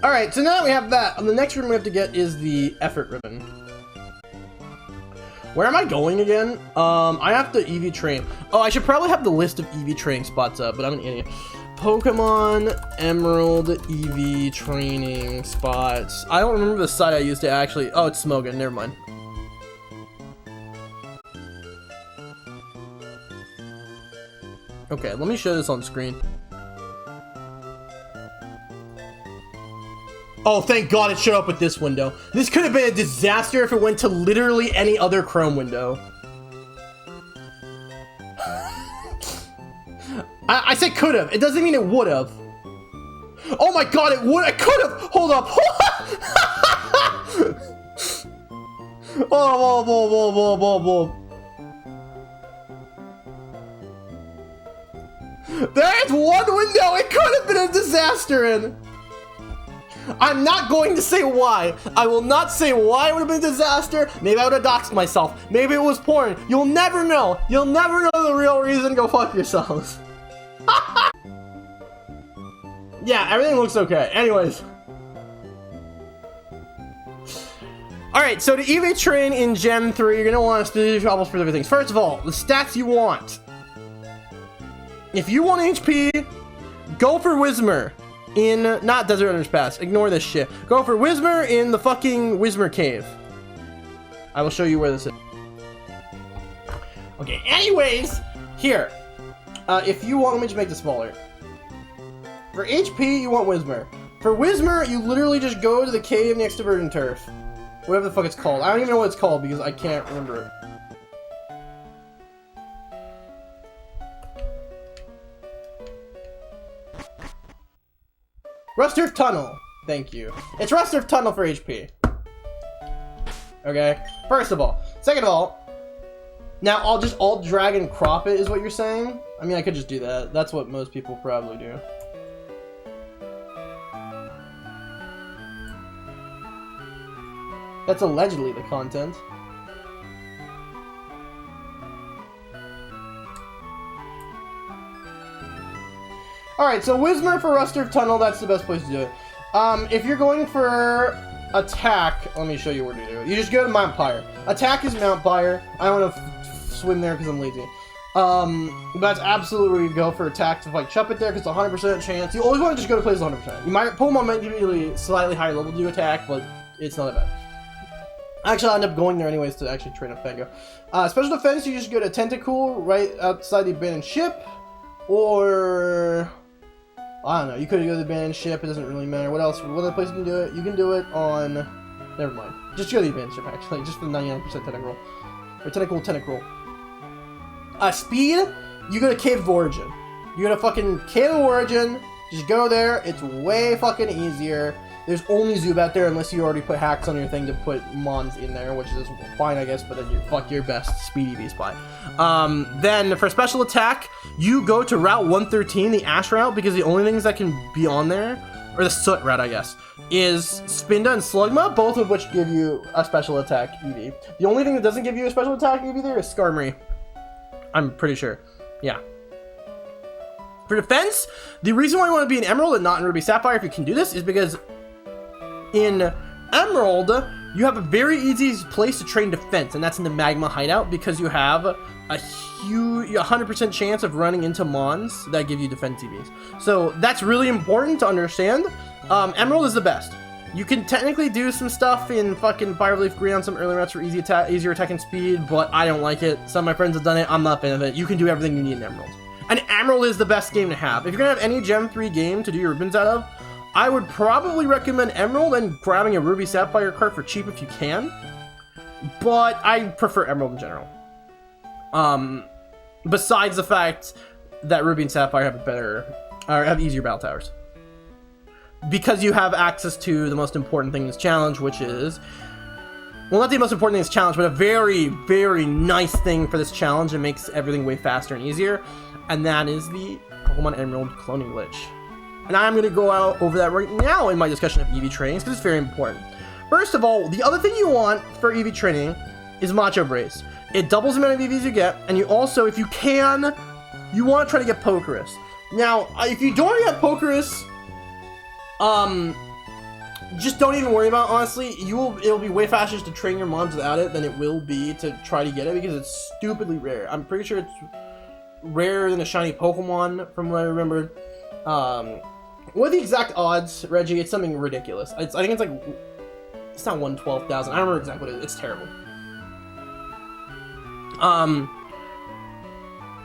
Alright, so now that we have that, the next ribbon we have to get is the effort ribbon. Where am I going again? I have to EV train. Oh, I should probably have the list of EV training spots up, but I'm an idiot. Pokemon Emerald EV training spots. I don't remember the site I used to actually. Oh, it's Smogon. Never mind. Okay, let me show this on screen. Oh, thank God it showed up with this window. This could have been a disaster if it went to literally any other Chrome window. I said could have. It doesn't mean it would have. Oh my God, it would. It could have. Hold up. Whoa. There's one window it could have been a disaster in. I'm not going to say why. I will not say why it would have been a disaster. Maybe I would have doxed myself. Maybe it was porn. You'll never know. You'll never know the real reason. Go fuck yourselves. Yeah, everything looks okay. Anyways. Alright, so to EV train in Gen 3, you're going to want to do almost specific things. First of all, the stats you want. If you want HP, go for Whismer in, not Desert Underpass, ignore this shit. Go for Whismer in the fucking Whismer Cave. I will show you where this is. Okay, anyways, here. If you want, let me just make this smaller. For HP, you want Whismer. For Whismer, you literally just go to the cave next to Virgin Turf. Whatever the fuck it's called. I don't even know what it's called because I can't remember it. Rust Earth Tunnel. Thank you. It's Rust Earth Tunnel for HP. Okay? First of all. Second of all, now I'll just alt drag and crop it is what you're saying? I mean, I could just do that. That's what most people probably do. That's allegedly the content. Alright, so Whismer for Rust Earth Tunnel, that's the best place to do it. If you're going for attack, let me show you where to do it. You just go to Mount Pyre. Attack is Mount Pyre. I don't want to swim there because I'm lazy. That's absolutely where you go for attack to like chup it there because it's a 100% chance. You always want to just go to places 100%. You might Pokemon might be really slightly higher level to do attack, but it's not that bad. Actually, I'll end up going there anyways to actually train up Fango. Special defense, you just go to Tentacool right outside the abandoned ship, or I don't know. You could go to the abandoned ship. It doesn't really matter. What else? What other place you can do it? You can do it on. Never mind. Just go to the abandoned ship actually, just for the 99% Tentacool or Tentacool. Speed. You go to Cave of Origin. You go to fucking Cave of Origin. Just go there. It's way fucking easier. There's only Zubat there unless you already put hacks on your thing to put Mons in there, which is fine, I guess, but then you're fuck your best speed EV spot. Then for special attack, you go to Route 113, the Ash route, because the only things that can be on there, or the Soot route, I guess, is Spinda and Slugma, both of which give you a special attack EV. The only thing that doesn't give you a special attack EV there is Skarmory. I'm pretty sure. Yeah. For defense, the reason why you want to be in Emerald and not in Ruby Sapphire if you can do this is because in Emerald, you have a very easy place to train defense, and that's in the Magma Hideout because you have a huge 100% chance of running into Mons that give you defense EVs. So that's really important to understand. Emerald is the best. You can technically do some stuff in fucking Fire Leaf Green on some early routes for easier attack and speed, but I don't like it. Some of my friends have done it. I'm not a fan of it. You can do everything you need in Emerald. And Emerald is the best game to have. If you're gonna have any Gen 3 game to do your ribbons out of, I would probably recommend Emerald and grabbing a Ruby Sapphire card for cheap if you can. But I prefer Emerald in general. Besides the fact that Ruby and Sapphire have easier battle towers. Because you have access to the most important thing in this challenge, which is, well, not the most important thing in this challenge, but a very, very nice thing for this challenge. It makes everything way faster and easier. And that is the Pokemon Emerald cloning glitch. And I'm going to go out over that right now in my discussion of EV trainings, because it's very important. First of all, the other thing you want for EV training is Macho Brace. It doubles the amount of EVs you get, and you also, if you can, you want to try to get Pokerus. Now, if you don't get Pokerus, just don't even worry about it, honestly. It'll be way faster just to train your mons without it than it will be to try to get it, because it's stupidly rare. I'm pretty sure it's rarer than a shiny Pokemon from what I remember. What are the exact odds, Reggie? It's something ridiculous. I think it's like, it's not 1/12,000. I don't remember exactly what it is. It's terrible.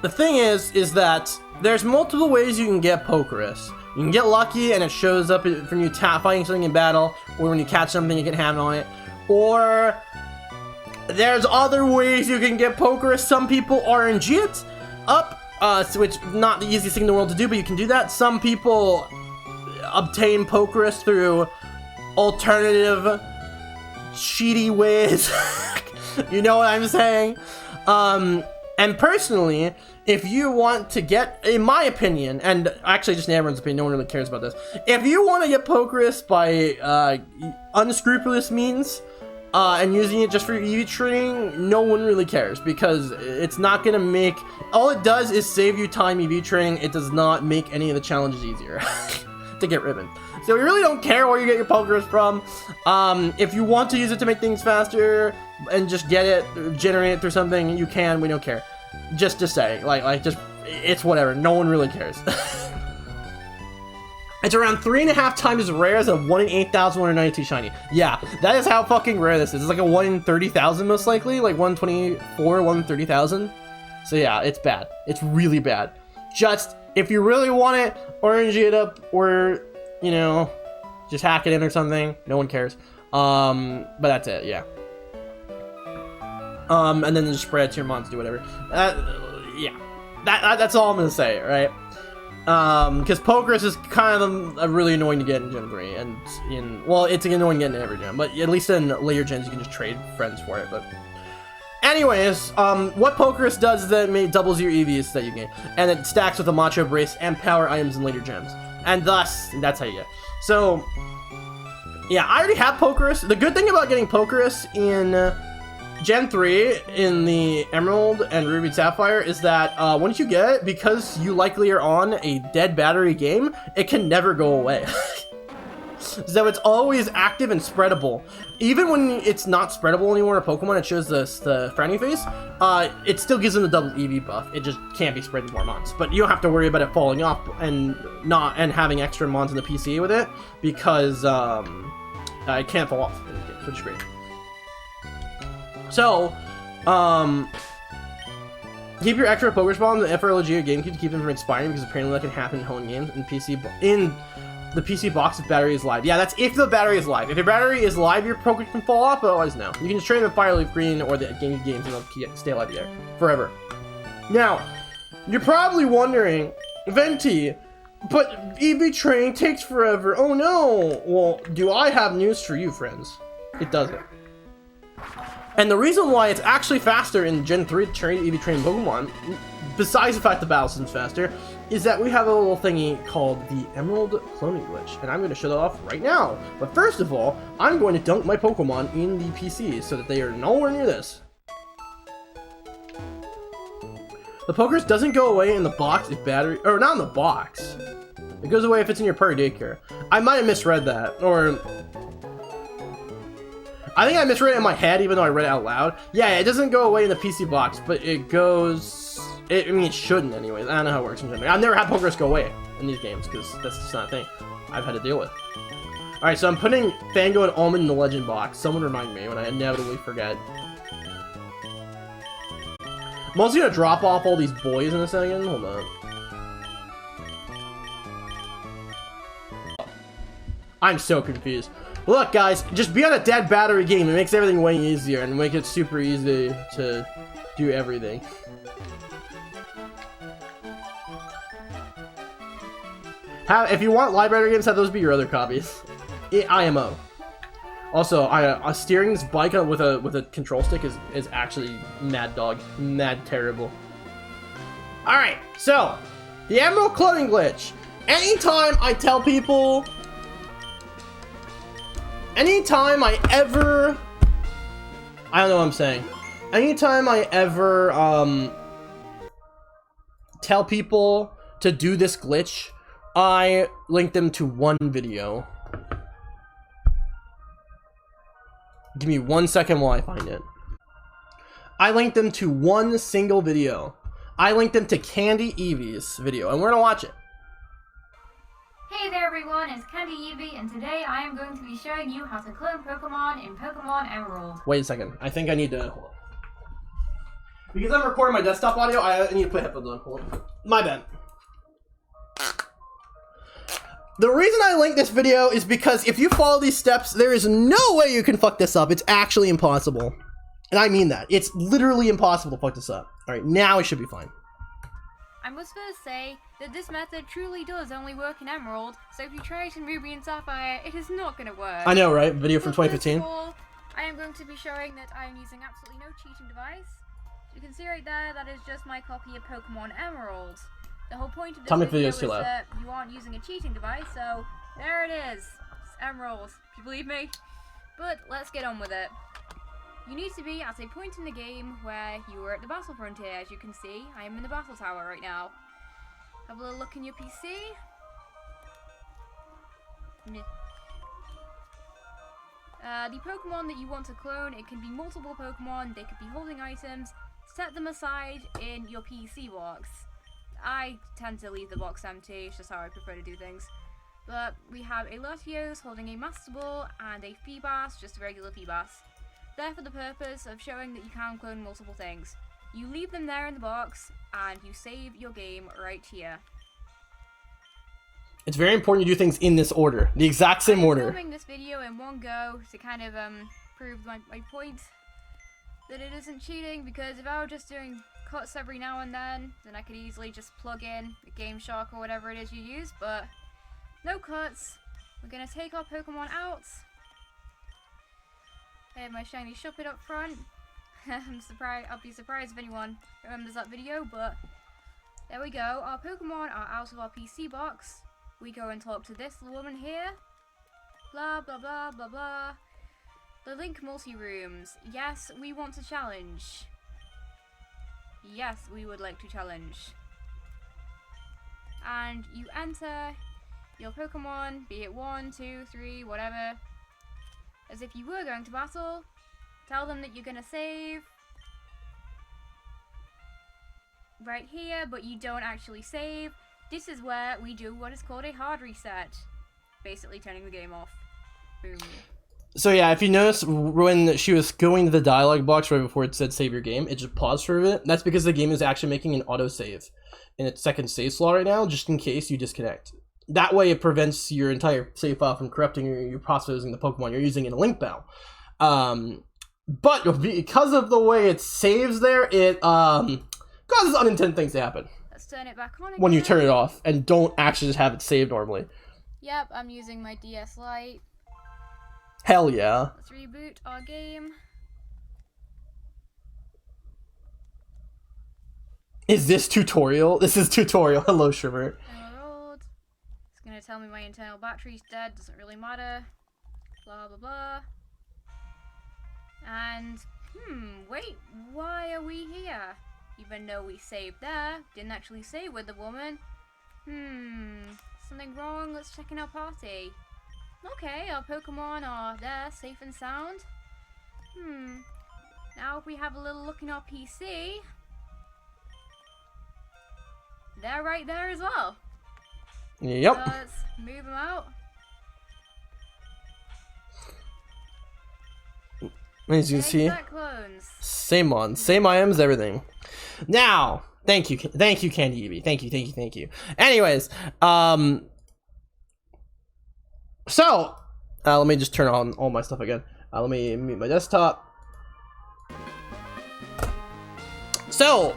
The thing is that there's multiple ways you can get Pokerus. You can get lucky and it shows up from you fighting something in battle, or when you catch something you can have it on it. Or there's other ways you can get Pokerus. Some people RNG it up, which not the easiest thing in the world to do, but you can do that. Some people obtain Pokerus through alternative cheaty ways. You know what I'm saying? And personally, if you want to get, in my opinion, and actually just in everyone's opinion, no one really cares about this. If you want to get Pokerus by unscrupulous means, and using it just for EV training, no one really cares, because it's not going to make, all it does is save you time EV training. It does not make any of the challenges easier to get ribbon. So we really don't care where you get your Pokerus from. If you want to use it to make things faster and just get it, generate it through something, you can. We don't care. Just to say, just, it's whatever. No one really cares. It's around 3.5 times as rare as a 1 in 8,192 shiny. Yeah, that is how fucking rare this is. It's like a 1 in 30,000 most likely, like 124, 1 in 30,000. So yeah, it's bad. It's really bad. Just, if you really want it, orange it up, or, you know, just hack it in or something. No one cares. But that's it, yeah. And then just spread it to your mons, do whatever. Yeah. That's all I'm gonna say, right? Because Pokerus is kind of really annoying to get in Gen 3, and well, it's annoying to get in every gen, but at least in later gens you can just trade friends for it. But anyways, what Pokerus does is that it doubles your EVs that you gain, and it stacks with a Macho Brace and power items in later gens, and thus that's how you get. So yeah, I already have Pokerus. The good thing about getting Pokerus in Gen 3 in the Emerald and Ruby Sapphire is that once you get it, because you likely are on a dead battery game, it can never go away. So it's always active and spreadable. Even when it's not spreadable anymore in a Pokemon, it shows the frowny face, it still gives them the double EV buff. It just can't be spread with more mons. But you don't have to worry about it falling off and having extra mons in the PC with it, because it can't fall off, which is great. So, keep your extra Pokerus Ball in the FRLG GameCube to keep them from expiring, because apparently that can happen in home games in the PC box if battery is live. Yeah, that's if the battery is live. If your battery is live, your Pokerus can fall off, but otherwise no. You can just trade them in Fireleaf Green or the GameCube games and they'll stay alive there forever. Now, you're probably wondering, Venty, but EV training takes forever. Oh no! Well, do I have news for you, friends? It doesn't. And the reason why it's actually faster in Gen 3 to EV train Pokemon, besides the fact the battle system's faster, is that we have a little thingy called the Emerald Cloning Glitch. And I'm going to show that off right now. But first of all, I'm going to dunk my Pokemon in the PC so that they are nowhere near this. The Pokerus doesn't go away in the box if battery... Or not in the box. It goes away if it's in your party daycare. I might have misread that. Or... I think I misread it in my head, even though I read it out loud. Yeah, it doesn't go away in the PC box, but it goes... I mean, it shouldn't anyways. I don't know how it works in general. I've never had Pokerus go away in these games, because that's just not a thing I've had to deal with. Alright, so I'm putting Fango and Almond in the Legend box. Someone remind me when I inevitably forget. I'm also gonna drop off all these boys in a second. Hold on. I'm so confused. Look, guys, just be on a dead battery game. It makes everything way easier and make it super easy to do everything. If you want live battery games, have those be your other copies. IMO. Also, steering this bike with a control stick is actually mad dog, mad terrible. All right, so the Emerald Cloning Glitch. Anytime I tell people. Anytime I ever... I don't know what I'm saying. Anytime I ever, tell people to do this glitch, I link them to one video. Give me 1 second while I find it. I linked them to one single video. I linked them to Candy Evie's video, and we're gonna watch it. Hey there everyone, it's Candy Evie, and today I am going to be showing you how to clone Pokemon in Pokemon Emerald. Wait a second. I think I need to... Hold on. Because I'm recording my desktop audio, I need to put headphones on. Hold on. My bad. The reason I linked this video is because if you follow these steps, there is no way you can fuck this up. It's actually impossible. And I mean that. It's literally impossible to fuck this up. Alright, now it should be fine. I must first say that this method truly does only work in Emerald, so if you try it in Ruby and Sapphire, it is not going to work. I know, right? Video from 2015. First of all, I am going to be showing that I am using absolutely no cheating device. You can see right there, that is just my copy of Pokemon Emerald. The whole point of this video is that you aren't using a cheating device, so there it is. It's Emerald, if you believe me. But let's get on with it. You need to be at a point in the game where you are at the battle frontier. As you can see, I am in the battle tower right now. Have a little look in your PC. The Pokemon that you want to clone, it can be multiple Pokemon, they could be holding items. Set them aside in your PC box. I tend to leave the box empty, it's just how I prefer to do things. But we have a Latios holding a Master Ball and a Feebas, just a regular Feebas. There for the purpose of showing that you can clone multiple things. You leave them there in the box, and you save your game right here. It's very important you do things in this order, the exact same order. I'm filming this video in one go to kind of prove my point that it isn't cheating, because if I were just doing cuts every now and then I could easily just plug in a Game Shark or whatever it is you use, but no cuts. We're gonna take our Pokemon out. I have my Shiny Shadow Piloswine up front. I'll be surprised if anyone remembers that video, but there we go. Our Pokemon are out of our PC box. We go and talk to this woman here. Blah, blah, blah, blah, blah. The Link multi-rooms. Yes, we want to challenge. Yes, we would like to challenge. And you enter your Pokemon, be it 1, 2, 3, whatever. As if you were going to battle. Tell them that you're going to save right here, but you don't actually save. This is where we do what is called a hard reset. Basically turning the game off. Boom. So yeah, if you notice, when she was going to the dialogue box right before it said save your game, it just paused for a bit. That's because the game is actually making an autosave in its second save slot right now, just in case you disconnect. That way it prevents your entire save file from corrupting your processing the Pokemon you're using in a link battle. But because of the way it saves there, it causes unintended things to happen. Let's turn it back on again. When you turn it off and don't actually just have it saved normally. Yep, I'm using my DS Lite. Hell yeah. Let's reboot our game. Is this tutorial? This is tutorial. Hello, Shrimmer. Emerald. It's gonna tell me my internal battery's dead. Doesn't really matter. Blah, blah, blah. And, wait. Why are we here? Even though we saved there, didn't actually save with the woman. Something wrong? Let's check in our party. Okay, our Pokemon are there, safe and sound. Now if we have a little look in our PC, they're right there as well. Yep. So let's move them out. As you can see, clones. same mons, same items, everything. Now, thank you, Candy Evie. Thank you. Anyways, so, let me just turn on all my stuff again. Let me mute my desktop. So,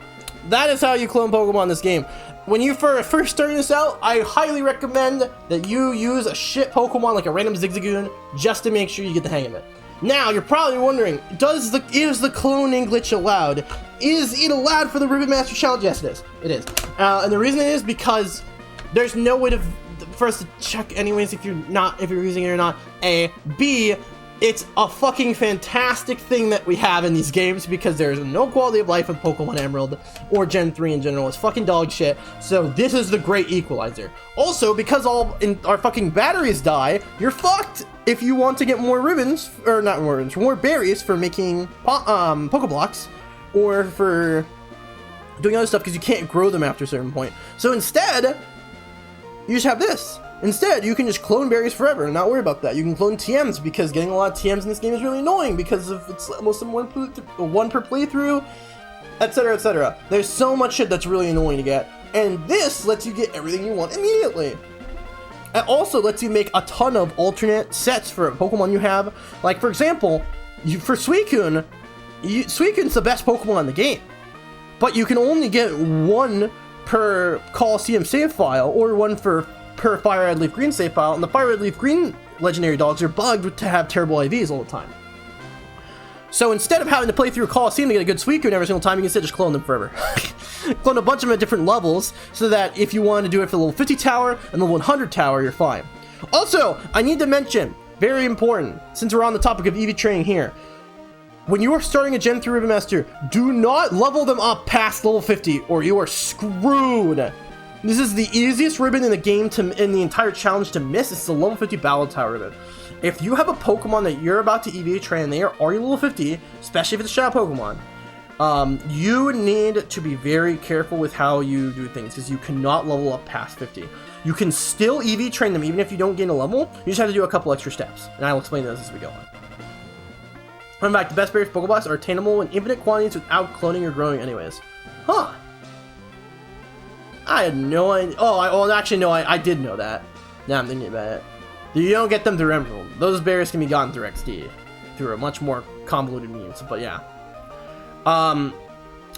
that is how you clone Pokemon in this game. When you first starting this out, I highly recommend that you use a shit Pokemon like a random Zigzagoon just to make sure you get the hang of it. Now, you're probably wondering, is the cloning glitch allowed? Is it allowed for the Ribbon Master Challenge? Yes, it is. It is. And the reason it is because there's no way for us to check anyways if you're using it or not. A. B. It's a fucking fantastic thing that we have in these games because there's no quality of life in Pokemon Emerald or Gen 3 in general. It's fucking dog shit. So this is the great equalizer. Also, because all our fucking batteries die, you're fucked if you want to get more ribbons, or not more ribbons, more berries for making Pokeblocks or for doing other stuff because you can't grow them after a certain point. So instead, you just have this. Instead, you can just clone berries forever and not worry about that. You can clone TMs because getting a lot of TMs in this game is really annoying because of it's most of them one per playthrough, etc., etc. There's so much shit that's really annoying to get, and this lets you get everything you want immediately. It also lets you make a ton of alternate sets for Pokemon you have. Like, for example, for Suicune, Suicune's the best Pokemon in the game, but you can only get one per Coliseum save file or one per Fire Red Leaf Green save file, and the Fire Red Leaf Green legendary dogs are bugged to have terrible IVs all the time. So instead of having to play through a Coliseum to get a good Suicune every single time, you can instead just clone them forever. Clone a bunch of them at different levels, so that if you want to do it for the level 50 tower and the 100 tower, you're fine. Also, I need to mention, very important, since we're on the topic of EV training here, when you are starting a Gen 3 Ribbon Master, do not level them up past level 50 or you are screwed. This is the easiest ribbon in the game in the entire challenge to miss. It's the level 50 Battle Tower ribbon. If you have a Pokemon that you're about to EV train and they are already level 50, especially if it's a Shadow Pokemon, you need to be very careful with how you do things because you cannot level up past 50. You can still EV train them even if you don't gain a level. You just have to do a couple extra steps, and I will explain those as we go on. In fact, the best berries for Pokeblocks are attainable in infinite quantities without cloning or growing anyways. Huh. I had no idea. Oh, actually, no, I did know that. Now I'm thinking about it. You don't get them through Emerald. Those berries can be gotten through XD. Through a much more convoluted means, but yeah.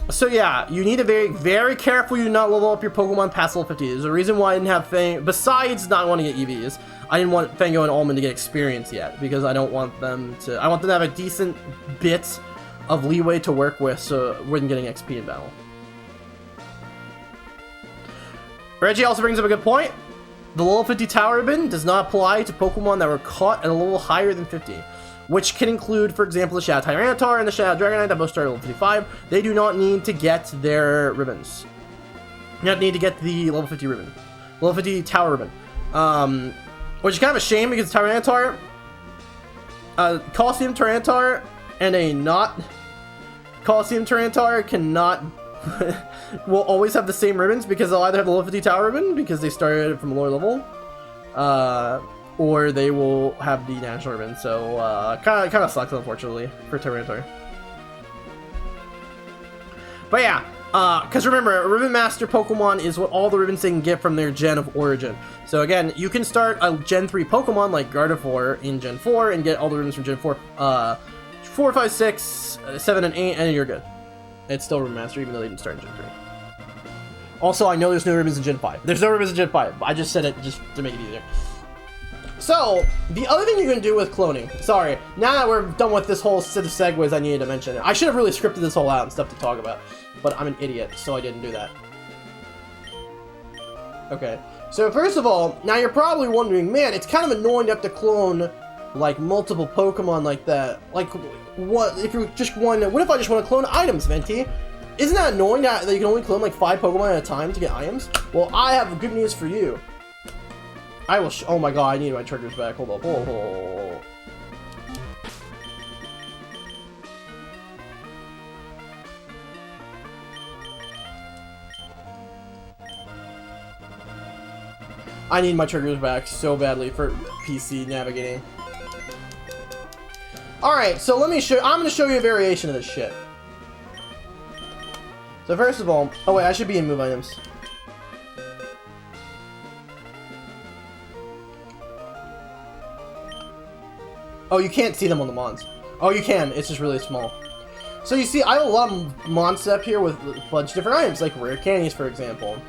So yeah, you need to be very, very careful you not level up your Pokemon past level 50. There's a reason why I didn't have Fango, besides not wanting to get EVs, I didn't want Fango and Almond to get experience yet, because I don't want them to, I want them to have a decent bit of leeway to work with, so we're getting XP in battle. Reggie also brings up a good point. The level 50 Tower Ribbon does not apply to Pokemon that were caught at a level higher than 50, which can include, for example, the Shadow Tyranitar and the Shadow Dragonite that both start at level 55. They do not need to get their ribbons. You don't need to get the level 50 ribbon. Level 50 Tower Ribbon. Which is kind of a shame because Tyranitar, Coliseum Tyranitar, and a not Coliseum Tyranitar cannot will always have the same ribbons because they'll either have the level 50 Tower Ribbon because they started from a lower level, or they will have the National Ribbon. So kind of sucks, unfortunately, for Tyranitar. But yeah, because remember, a Ribbon Master Pokemon is what all the ribbons they can get from their Gen of Origin. So again, you can start a Gen 3 Pokemon like Gardevoir in Gen 4 and get all the ribbons from Gen 4, 4, 5, 6, 7, and 8, and you're good. It's still Ribbon Master, even though they didn't start in Gen 3. Also, I know there's no ribbons in Gen 5. There's no ribbons in Gen 5. I just said it just to make it easier. So, the other thing you can do with cloning... Sorry, now that we're done with this whole set of segues, I needed to mention it. I should have really scripted this whole out and stuff to talk about. But I'm an idiot, so I didn't do that. Okay. So, first of all, now you're probably wondering, man, it's kind of annoying to have to clone, like, multiple Pokemon like that. Like... What if you just want? What if I just want to clone items, Venty? Isn't that annoying that you can only clone like 5 Pokemon at a time to get items? Well, I have good news for you. I will. Oh my god, I need my triggers back. Hold up. Hold. I need my triggers back so badly for PC navigating. Alright, so let me show... I'm going to show you a variation of this shit. So first of all... Oh wait, I should be in move items. Oh, you can't see them on the mons. Oh, you can. It's just really small. So you see, I have a lot of mons up here with a bunch of different items, like rare candies, for example.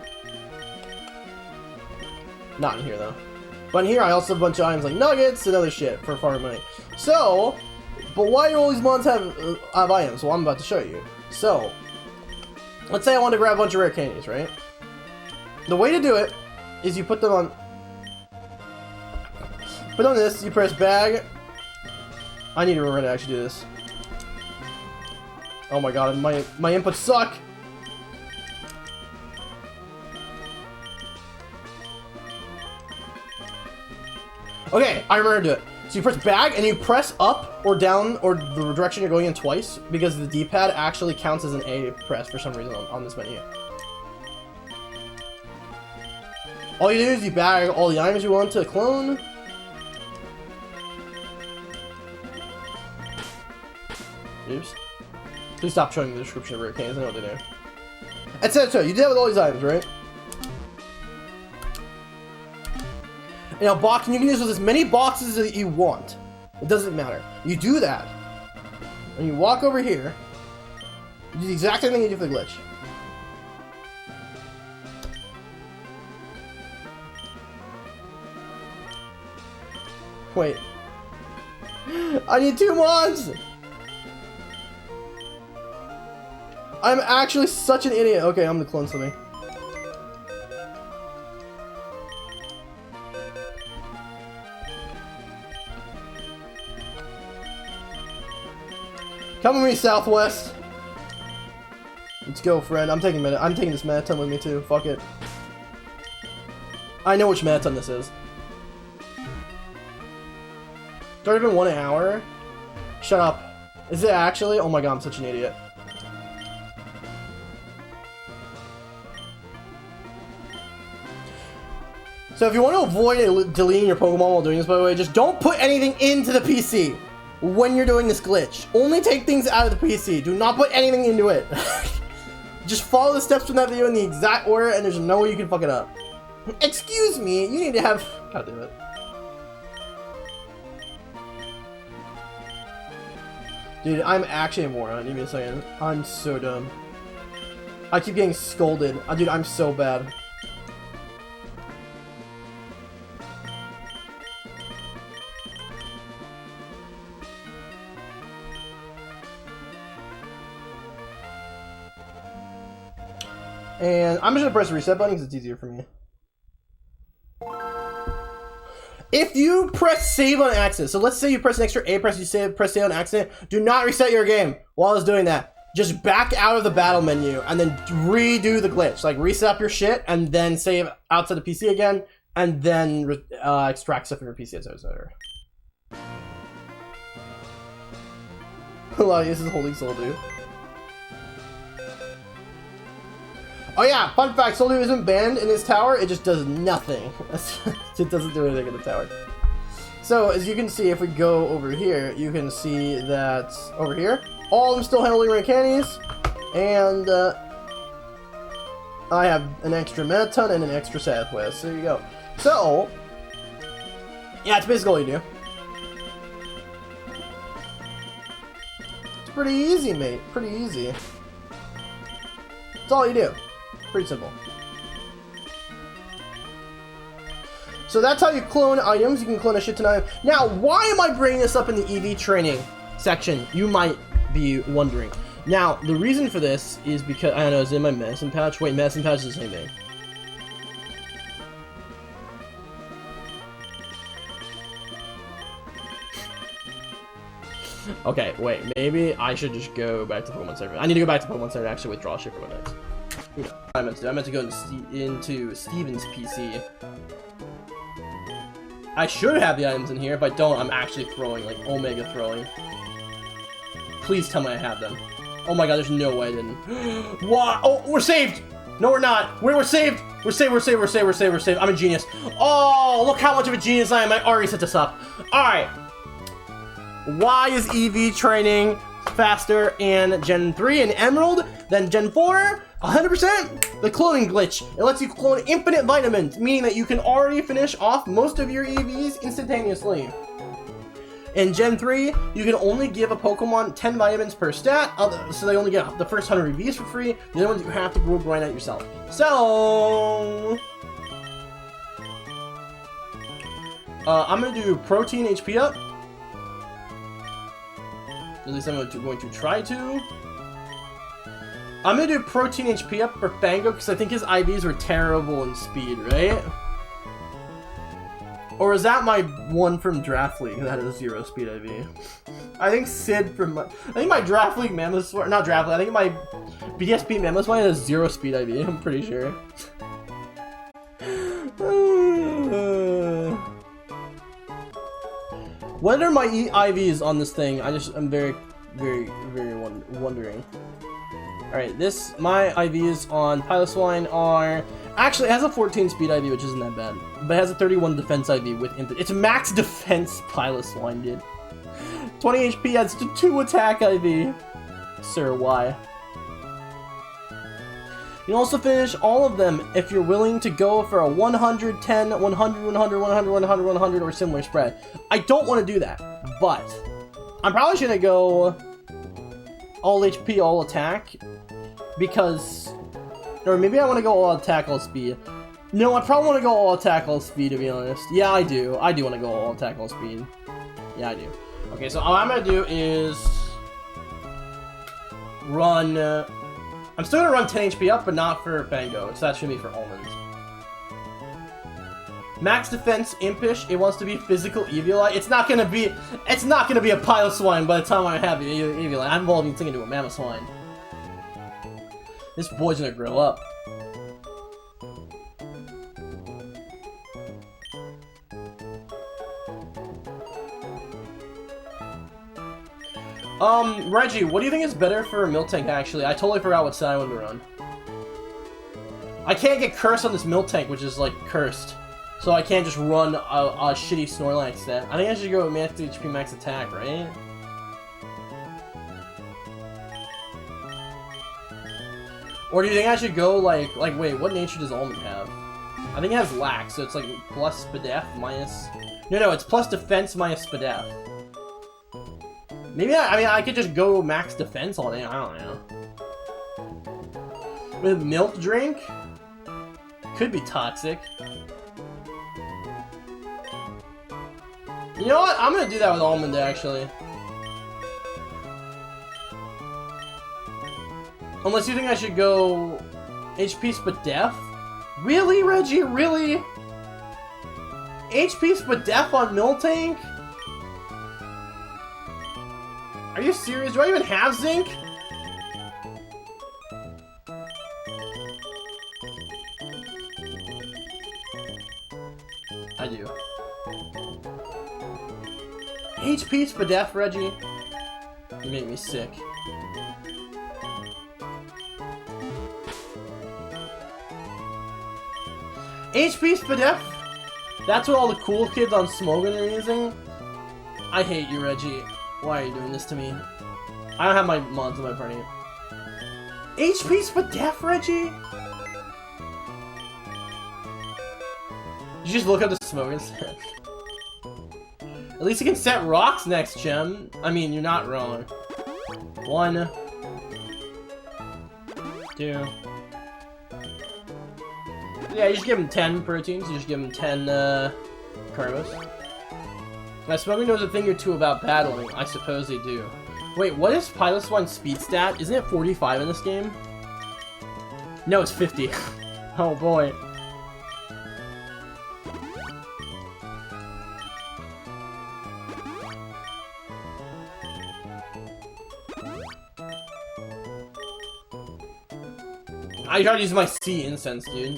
Not in here, though. But in here, I also have a bunch of items like nuggets and other shit for farming money. So... But why do all these mons have items? Well, I'm about to show you. So, let's say I want to grab a bunch of rare candies, right? The way to do it is you put them on... Put on this, you press bag, I need to remember to actually do this. Oh my god, my inputs suck! Okay, I remember to do it. So you press bag and you press up or down or the direction you're going in twice because the D-pad actually counts as an A press for some reason on this menu. All you do is you bag all the items you want to clone. Oops. Please stop showing the description of hurricanes, I know what they do. Etc. You did that with all these items, right? And now box, and you can use as many boxes as you want. It doesn't matter. You do that, and you walk over here. You do the exact same thing you do for the glitch. Wait. I need 2 mons! I'm actually such an idiot. Okay, I'm gonna clone something. Come with me, Southwest. Let's go, friend. I'm taking this Metaton with me too. Fuck it. I know which Metaton this is. It's already been 1 hour. Shut up. Is it actually? Oh my god, I'm such an idiot. So if you want to avoid deleting your Pokemon while doing this, by the way, just don't put anything into the PC when you're doing this glitch. Only take things out of the PC. Do not put anything into it. Just follow the steps from that video in the exact order, and there's no way you can fuck it up. Excuse me, you need to have... God damn it. Dude, I'm actually a moron. Give me a second. I'm so dumb. I keep getting scolded. Dude, I'm so bad. And I'm just gonna press the reset button because it's easier for me. If you press save on accident, so let's say you press an extra A press, press save on accident, do not reset your game while it's doing that. Just back out of the battle menu and then redo the glitch. Like reset up your shit and then save outside the PC again and then extract stuff from your PC, etc. A lot of this is holding Soul Dew. Oh yeah, fun fact, Soul Dew isn't banned in his tower, it just does nothing. It doesn't do anything in the tower. So, as you can see, if we go over here, you can see that over here, all of them still handling rare candies, and I have an extra Metaton and an extra Southwest, so there you go. So, yeah, it's basically all you do. It's pretty easy, mate, pretty easy. It's all you do. Pretty simple. So that's how you clone items. You can clone a shit ton of items. Now, why am I bringing this up in the EV training section? You might be wondering. Now, the reason for this is because, I don't know, it's in my medicine pouch. Wait, medicine pouch is the same thing. Okay, wait, maybe I should just go back to Pokemon Center. I need to go back to Pokemon Center and actually withdraw shit from my next. You know, I meant to go into Steven's PC. I should have the items in here. If I don't, I'm actually throwing, like, Omega throwing. Please tell me I have them. Oh my god, there's no way I didn't. What? Oh, we're saved! No, we're not. We're saved! We're saved, we're saved, we're saved, we're saved, we're saved. I'm a genius. Oh, look how much of a genius I am. I already set this up. Alright. Why is EV training faster in Gen 3 and Emerald than Gen 4? 100%! The cloning glitch. It lets you clone infinite vitamins, meaning that you can already finish off most of your EVs instantaneously. In Gen 3, you can only give a Pokemon 10 vitamins per stat, so they only get the first 100 EVs for free. The other ones you have to go grind out yourself. So... I'm gonna do Protein HP up. At least I'm going to try to. I'm gonna do Protein HP up for Fango because I think his IVs were terrible in speed, right? Or is that my one from Draft League that had a 0 speed IV? I think Sid from I think my Draft League Mammothswine, not Draft League, I think my BDSP Mammothswine has 0 speed IV, I'm pretty sure. What are my IVs on this thing? I'm very wondering. Alright, my IVs on Piloswine are... Actually, it has a 14 speed IV, which isn't that bad. But it has a 31 defense IV with infinite. It's max defense Piloswine, dude. 20 HP adds to 2 attack IV. Sir, why? You can also finish all of them if you're willing to go for a 100, 10, 100, 100, 100, 100, 100, or similar spread. I don't want to do that, but I'm probably going to go all HP, all attack, because... Or maybe I want to go all attack, all speed. No, I probably want to go all attack, all speed, to be honest. Yeah, I do. I do want to go all attack, all speed. Yeah, I do. Okay, so all I'm going to do is... run... I'm still going to run 10 HP up, but not for Fango. So that should be for Almond. Max defense, impish. It wants to be physical Eviolite. It's not gonna be a Piloswine by the time I have Eviolite. I'm evolving thing into a Mammothswine. This boy's gonna grow up. Reggie, what do you think is better for a Miltank, actually? I totally forgot what set I wanted to run. I can't get cursed on this Miltank, which is, like, cursed. So I can't just run a shitty Snorlax set. I think I should go with max HP, max attack, right? Or do you think I should go, like, wait, what nature does Almond have? I think it has Lax, so it's, like, plus Spadef, minus... No, it's plus defense, minus Spadef. Maybe, I mean, I could just go max defense on it, I don't know. With Milk Drink? Could be toxic. You know what? I'm gonna do that with Almond, actually. Unless you think I should go... HP Spadef? Really, Reggie? Really? HP Spadef on Miltank? Are you serious? Do I even have Zinc? I do. HP Spadef, Reggie? You make me sick. HP Spadef? That's what all the cool kids on Smogon are using? I hate you, Reggie. Why are you doing this to me? I don't have my mons in my party. HP Spadef, Reggie? You just look up the Smogon set. At least you can set rocks next gem. I mean, you're not wrong. 1, 2. Yeah, you just give him 10 proteins. You just give him 10 Carvos. Now, Smogon knows a thing or two about battling. I suppose they do. Wait, what is Piloswine's speed stat? Isn't it 45 in this game? No, it's 50. Oh boy. I tried to use my sea incense, dude.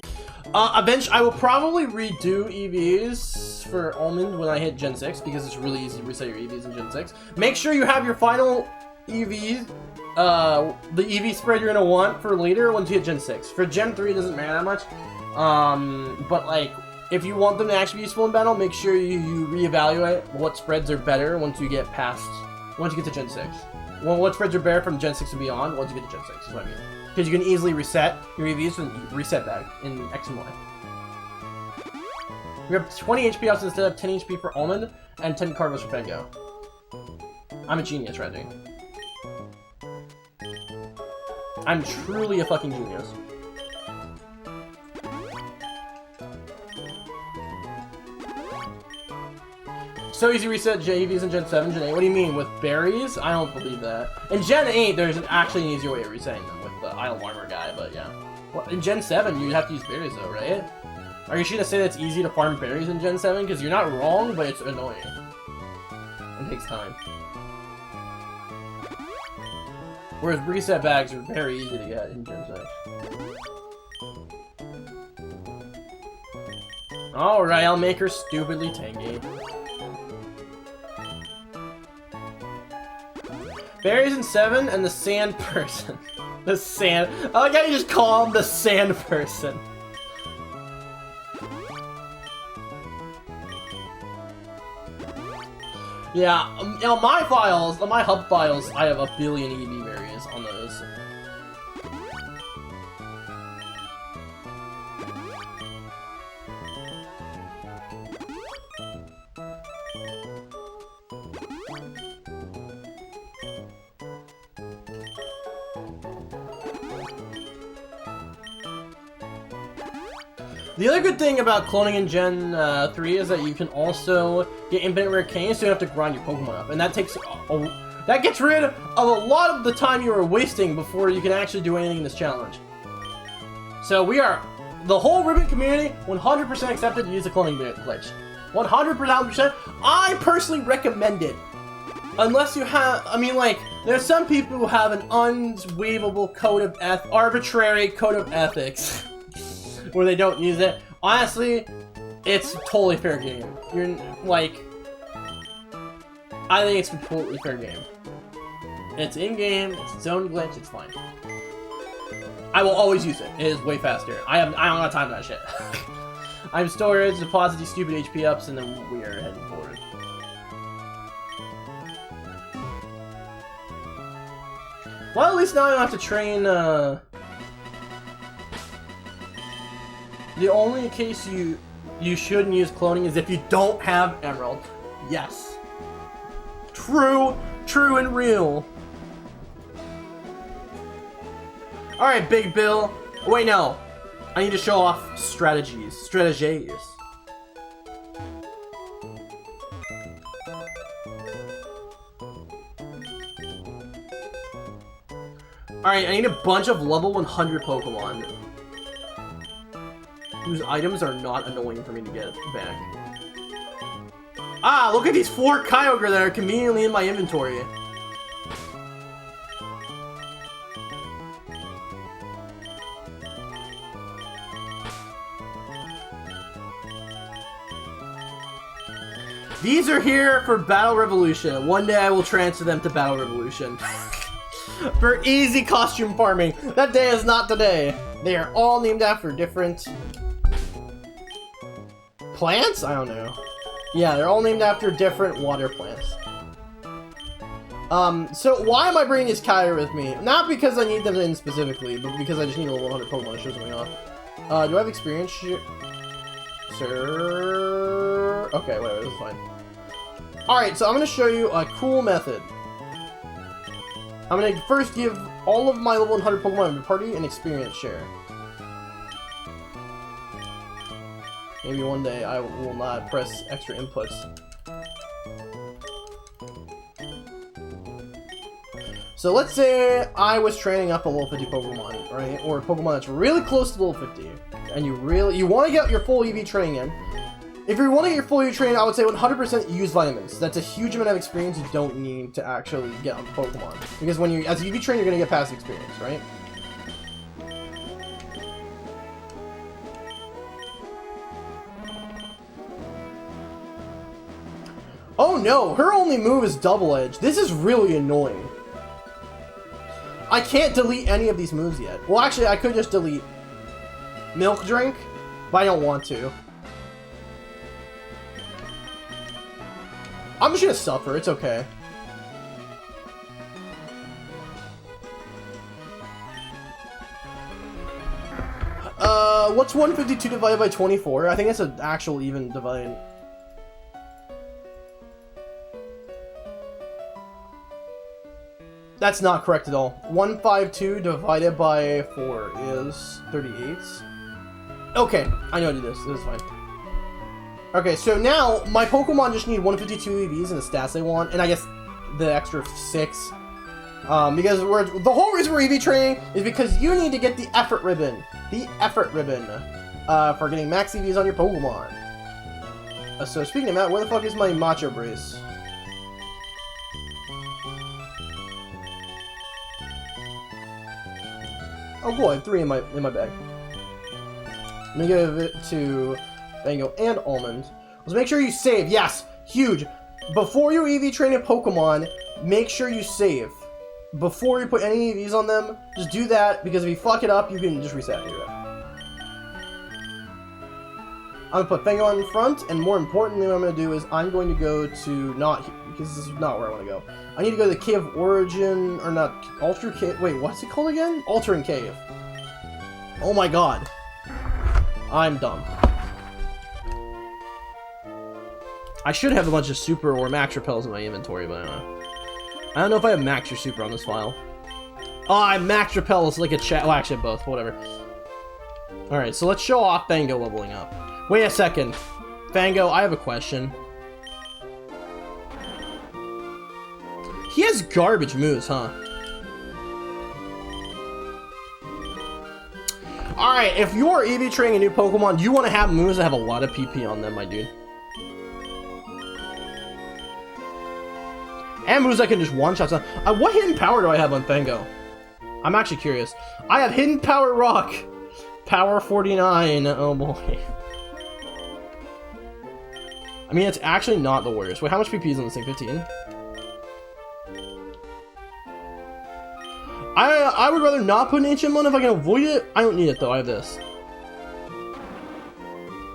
Eventually, I will probably redo EVs for Almond when I hit Gen 6, because it's really easy to reset your EVs in Gen 6. Make sure you have your final EVs, the EV spread you're gonna want for later once you hit Gen 6. For Gen 3, it doesn't matter that much. But like, if you want them to actually be useful in battle, make sure you reevaluate what spreads are better once you get to Gen 6. Well, what spreads are better from Gen 6 and beyond once you get to Gen 6, is what I mean. Because you can easily reset your EVs and reset that in X and Y. We have 20 HP ups instead of 10 HP for Almond and 10 Carvos for Fango. I'm a genius, Reggie. I'm truly a fucking genius. So easy to reset JVs in Gen 7, Gen 8. What do you mean? With berries? I don't believe that. In Gen 8, there's actually an easier way of resetting them with the Isle of Armor guy, but yeah. Well, in Gen 7, you have to use berries though, right? Are you gonna say that it's easy to farm berries in Gen 7? Because you're not wrong, but it's annoying. It takes time. Whereas reset bags are very easy to get in Gym 6. Alright, I'll make her stupidly tanky. Berries in 7 and the sand person. The sand. I like how you just call him the sand person. Yeah, on my files, on my hub files, I have a billion EV berries on those. The other good thing about cloning in Gen 3 is that you can also get infinite rare canes, so you don't have to grind your Pokemon up. And that takes that gets rid of a lot of the time you were wasting before you can actually do anything in this challenge. So we are, the whole Ribbon community, 100% accepted to use the cloning glitch. 100%. I personally recommend it. Unless you have, I mean, like, there's some people who have an unwaivable arbitrary code of ethics. Where they don't use it. Honestly, it's totally fair game. You're like, I think it's completely fair game. It's in game. It's its own glitch. It's fine. I will always use it. It is way faster. I don't have time for that shit. I'm storage, deposit these stupid HP ups, and then we are heading forward. Well, at least now I don't have to train. The only case you shouldn't use cloning is if you don't have Emerald. Yes. True and real. Alright, Big Bill. Wait, no. I need to show off strategies. Alright, I need a bunch of level 100 Pokemon. Whose items are not annoying for me to get back. Ah, look at these 4 Kyogre that are conveniently in my inventory. These are here for Battle Revolution. One day I will transfer them to Battle Revolution. For easy costume farming. That day is not today. They are all named after different plants? I don't know. Yeah, they're all named after different water plants. So why am I bringing this Kyogre with me? Not because I need them in specifically, but because I just need a level 100 Pokemon to show something off. Do I have experience? Sir? Okay, wait, this is fine. Alright, so I'm going to show you a cool method. I'm going to first give all of my level 100 Pokemon in the party an experience share. Maybe one day I will not press extra inputs. So let's say I was training up a level 50 Pokemon, right? Or a Pokemon that's really close to level 50. And you want to get your full EV training in. If you want to get your full EV training, I would say 100% use vitamins. That's a huge amount of experience you don't need to actually get on Pokemon. Because when you, as an EV trainer, you're going to get past experience, right? Oh no, her only move is Double Edge. This is really annoying. I can't delete any of these moves yet. Well, actually, I could just delete Milk Drink, but I don't want to. I'm just gonna suffer, it's okay. What's 152 divided by 24? I think that's an actual even divide. That's not correct at all. 152 divided by 4 is 38. Okay, I know how to do this. This is fine. Okay, so now my Pokemon just need 152 EVs and the stats they want, and I guess the extra 6. Because the whole reason we're EV training is because you need to get the effort ribbon. The effort ribbon for getting max EVs on your Pokemon. So speaking of that, where the fuck is my Macho Brace? Oh cool, I have 3 in my bag. Let me give it to Fango and Almond. Let's make sure you save. Yes, huge. Before you EV train a Pokemon, make sure you save. Before you put any EVs on them, just do that, because if you fuck it up, you can just reset and do that. I'm going to put Fango in front, and more importantly what I'm going to do is I'm going to go to because this is not where I want to go. I need to go to the Cave of Origin, or not, Alter Cave, wait, what's it called again? Altering Cave. Oh my god. I'm dumb. I should have a bunch of Super or Max Repels in my inventory, but I don't know. I don't know if I have Max or Super on this file. Oh, I have Max Repel. It's like a chat. Well, actually, both. Whatever. Alright, so let's show off Fango leveling up. Wait a second. Fango, I have a question. He has garbage moves, huh? Alright, if you're EV training a new Pokemon, you want to have moves that have a lot of PP on them, my dude. And moves that can just one-shot them. What hidden power do I have on Fango? I'm actually curious. I have Hidden Power Rock. Power 49. Oh boy. I mean, it's actually not the worst. Wait, how much PP is on this thing? 15? I would rather not put an Ancient Mon if I can avoid it. I don't need it though, I have this.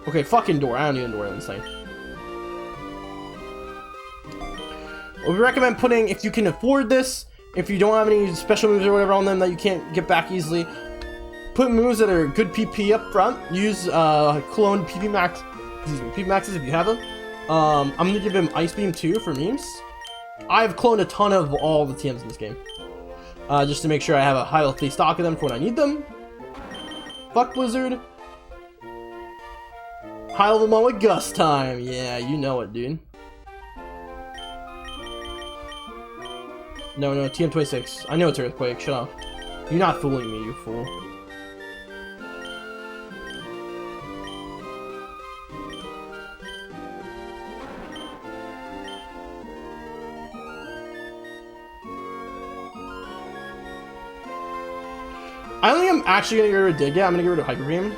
Okay, fucking door. I don't need a door in this thing. Well, we recommend putting, if you can afford this, if you don't have any special moves or whatever on them that you can't get back easily, put moves that are good PP up front. Use cloned PP Max, excuse me, PP Maxes if you have them. I'm gonna give him Ice Beam too for memes. I've cloned a ton of all the TMs in this game. Just to make sure I have a healthy stock of them for when I need them. Fuck Blizzard. Heil them all with Gust time. Yeah, you know it, dude. No, TM26. I know it's Earthquake. Shut up. You're not fooling me, you fool. I don't think I'm actually gonna get rid of Dig yet. I'm gonna get rid of Hyper Beam.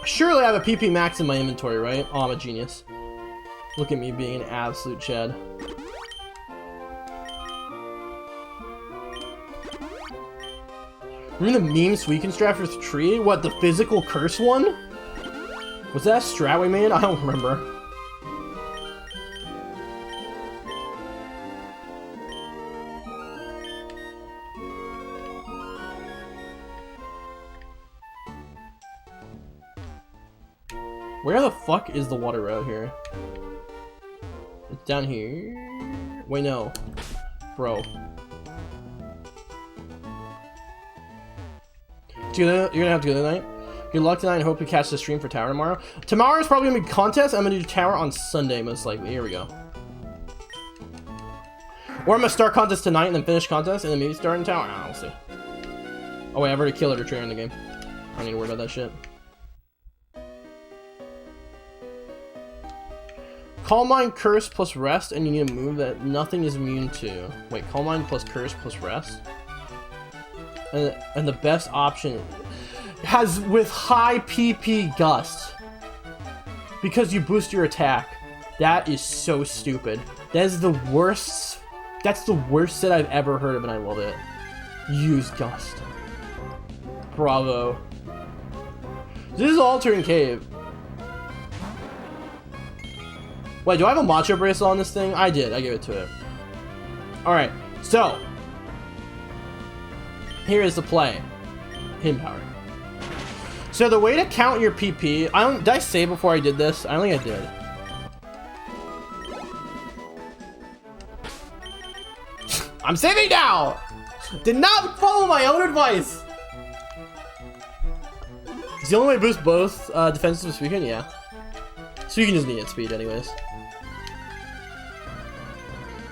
Surely I have a PP Max in my inventory, right? Oh, I'm a genius. Look at me being an absolute Chad. Remember the meme Suicune strat for the tree? What, the physical curse one? Was that a strat we made? I don't remember. Where the fuck is the water route here? It's down here. Wait, no. Bro. You're gonna have to go tonight. Good luck tonight and hope you catch the stream for Tower tomorrow. Tomorrow is probably gonna be contest. I'm gonna do Tower on Sunday, most likely. Here we go. Or I'm gonna start contest tonight and then finish contest and then maybe start in Tower. I don't know, we'll see. Oh wait, I've already killed every trainer in the game. I don't need to worry about that shit. Calm Mind, Curse plus Rest, and you need a move that nothing is immune to. Wait, Calm Mind plus Curse plus Rest? And the best option has with high PP Gust. Because you boost your attack. That is so stupid. That is the worst. That's the worst set I've ever heard of, and I love it. Use Gust. Bravo. This is Altering Cave. Wait, do I have a Macho Bracelet on this thing? I did. I gave it to it. Alright, so. Here is the play. Hidden Power. So the way to count your PP... did I save before I did this? I don't think I did. I'm saving now! Did not follow my own advice! Is the only way to boost both defensive Suicune? Yeah. Suicune doesn't need its speed anyways.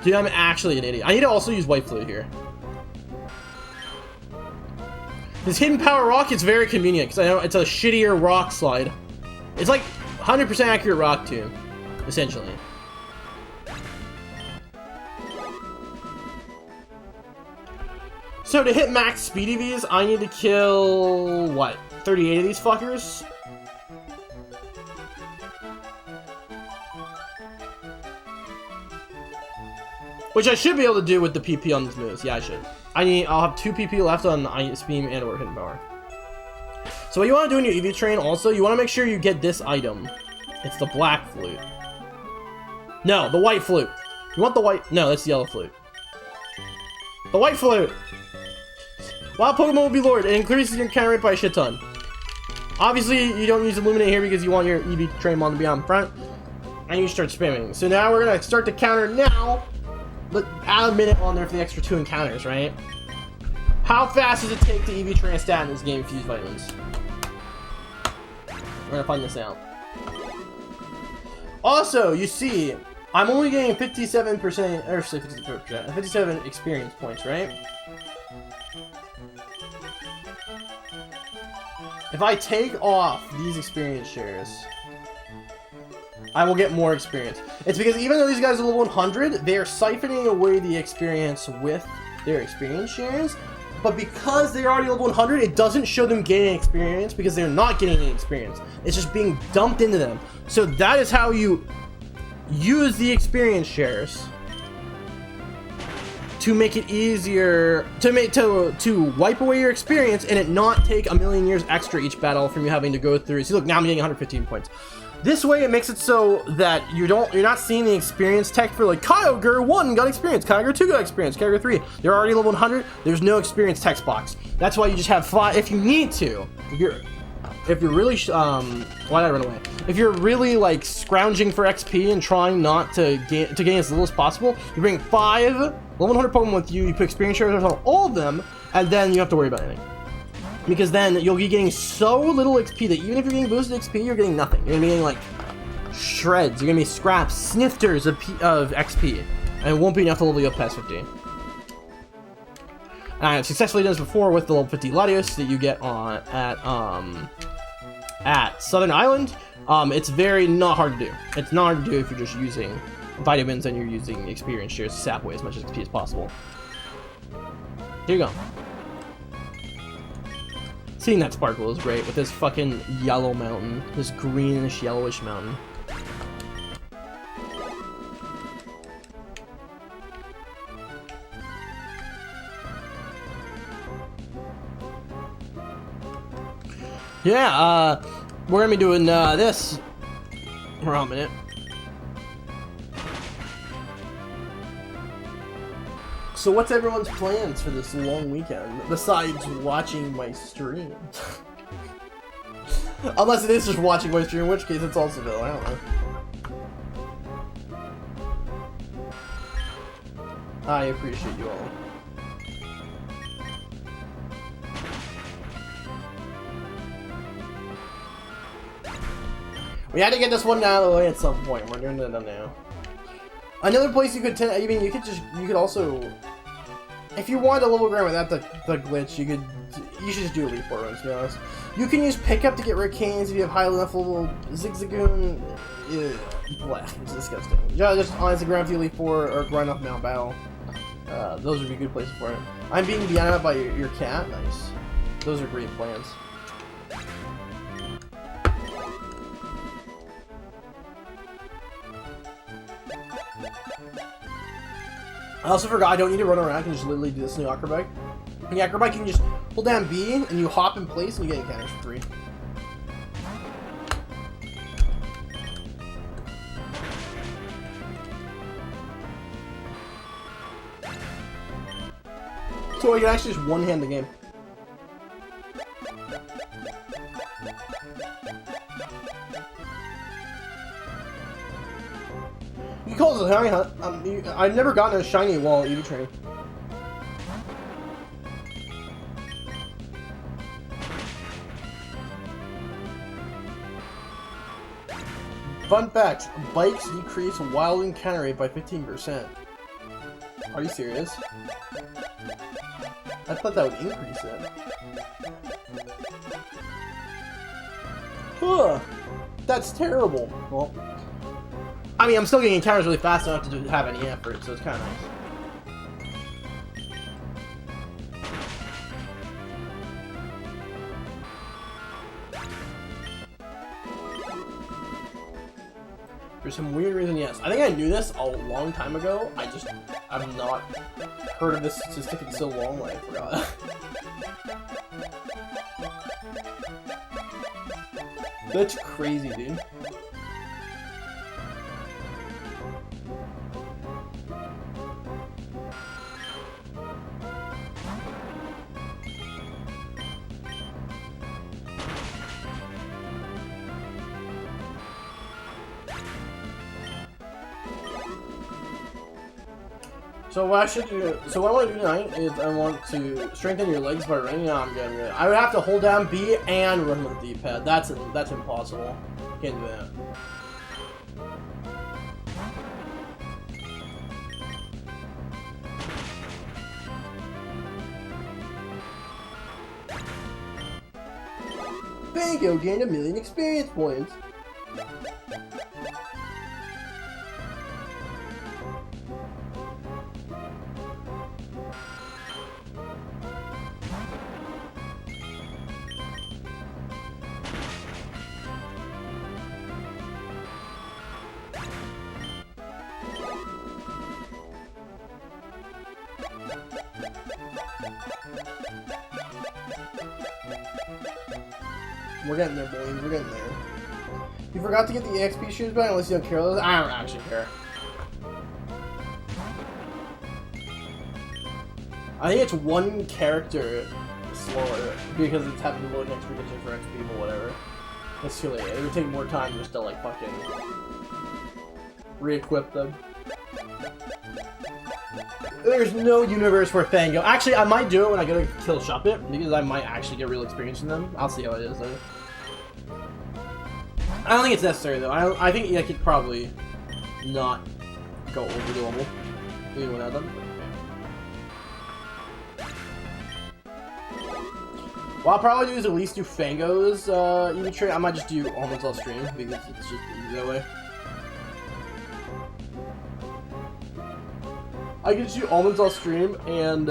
Dude, I'm actually an idiot. I need to also use White Fluid here. This Hidden Power Rock is very convenient because I know it's a shittier rock slide. It's like 100% accurate rock tune. essentially. So to hit max speed EVs, I need to kill, what, 38 of these fuckers? Which I should be able to do with the PP on these moves. Yeah, I should. I'll have 2 PP left on Ice Beam and or Hidden Power. So what you want to do in your EV train also, you want to make sure you get this item. It's the black flute. No, the white flute. You want the white, no, that's the yellow flute. The white flute! Wild Pokemon will be lured. It increases your counter rate by a shit ton. Obviously, you don't use Illuminate here because you want your EV train mon to be on front. And you start spamming. So now we're going to start the counter now. But add a minute on there for the extra 2 encounters, right? How fast does it take to EV train a stat in this game Fuse Vitamins? We're going to find this out. Also, you see, I'm only getting 57%, or 57%, 57 experience points, right? If I take off these experience shares, I will get more experience. It's because even though these guys are level 100, they are siphoning away the experience with their experience shares. But because they're already level 100, it doesn't show them gaining experience because they're not getting any experience. It's just being dumped into them. So that is how you use the experience shares to make it easier to wipe away your experience and it not take a million years extra each battle from you having to go through. See, look, now I'm getting 115 points. This way, it makes it so that you're not seeing the experience tech for like Kyogre 1 got experience, Kyogre 2 got experience, Kyogre 3. They're already level 100. There's no experience text box. That's why you just have 5 if you need to. If you're really why did I run away? If you're really like scrounging for XP and trying not to gain as little as possible, you bring 5 level 100 Pokemon with you. You put experience shares on all of them, and then you don't have to worry about anything. Because then you'll be getting so little XP that even if you're getting boosted XP, you're getting nothing. You're gonna be getting like shreds. You're gonna be scraps, snifters of XP, and it won't be enough to level you up past 50. And I have successfully done this before with the level 50 Latios that you get on at Southern Island. It's very not hard to do. It's not hard to do if you're just using vitamins and you're using experience shares to sap away as much XP as possible. Here you go. Seeing that sparkle is great with this fucking yellow mountain, this greenish yellowish mountain. Yeah, we're gonna be doing this for a minute. So what's everyone's plans for this long weekend, besides watching my stream? Unless it is just watching my stream, in which case it's also Bill, I don't know. I appreciate you all. We had to get this one out of the way at some point. We're doing it now. Another place you could you could also, if you wanted a level ground without the glitch, you should just do Elite Four runs, to be honest. You can use pickup to get Ricanes if you have high enough level Zigzagoon. It's disgusting. Yeah, just honestly ground through Elite Four or grind off Mount Battle. Those would be good places for it. I'm being beat up by your cat. Nice. Those are great plans. I also forgot I don't need to run around. I can just literally do this in the acrobat. In the acrobat, you can just hold down B and you hop in place and you get encounters for 3. So you can actually just one-hand the game. You call it a shiny hunt. I've never gotten a shiny while EV training. Fun fact, bikes decrease wild encounter rate by 15%. Are you serious? I thought that would increase it. Huh. That's terrible. Well, I mean, I'm still getting encounters really fast. I don't have to have any effort, so it's kind of nice. For some weird reason, yes. I think I knew this a long time ago. I've not heard of this statistic in so long that I forgot. That's crazy, dude. So what I want to do tonight is I want to strengthen your legs by running. No, I'm good. I would have to hold down B and run with the D-pad. That's impossible. Can't do that. Fango gained 1,000,000 experience points. We're getting there, boys. We're getting there. You forgot to get the EXP shoes back unless you don't care. I don't actually care. I think it's one character slower because it's having to load an extra digit for XP or whatever. That's too late. It would take more time just to like fucking re-equip them. There's no universe for Fango. Actually, I might do it when I go to kill Shuppet because I might actually get real experience in them. I'll see how it is though. I don't think it's necessary though. I think I could probably not go over the level even without them. What I'll probably do is at least do Fango's EV trait. I might just do Almonds off stream because it's just easy that way. I can just do Almonds off stream and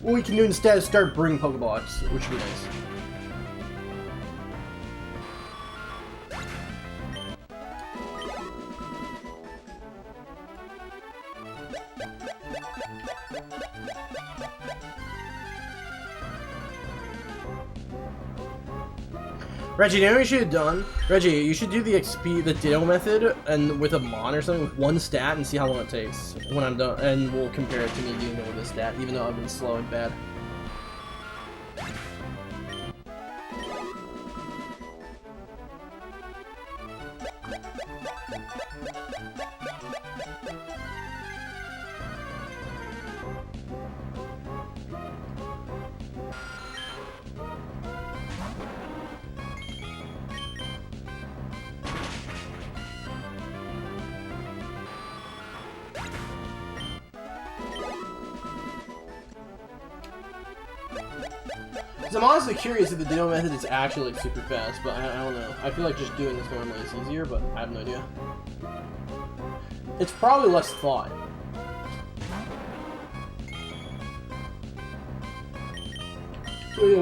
what we can do instead is start bringing Pokeblocks, which would be nice. Reggie, you know what you should have done? Reggie, you should do the XP, the Ditto method, and with a Mon or something, with one stat, and see how long it takes when I'm done, and we'll compare it to me doing it with this stat, even though I've been slow and bad. I'm honestly curious if the Ditto method is actually like super fast, but I don't know. I feel like just doing this normally is easier, but I have no idea. It's probably less thought. Oh yeah,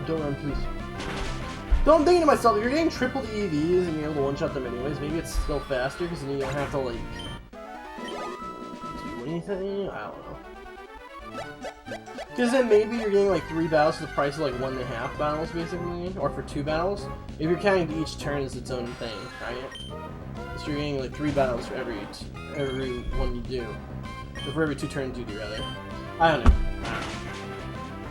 don't run, please. Though I'm thinking to myself, if you're getting triple EVs and you're able to one-shot them anyways, maybe it's still faster, because then you don't have to, like, do anything? I don't know. Because then maybe you're getting like 3 battles for the price of like 1.5 battles, basically, or for 2 battles. If you're counting each turn as its own thing, right? So you're getting like 3 battles for every one you do, or for every 2 turns you do, rather. I don't know.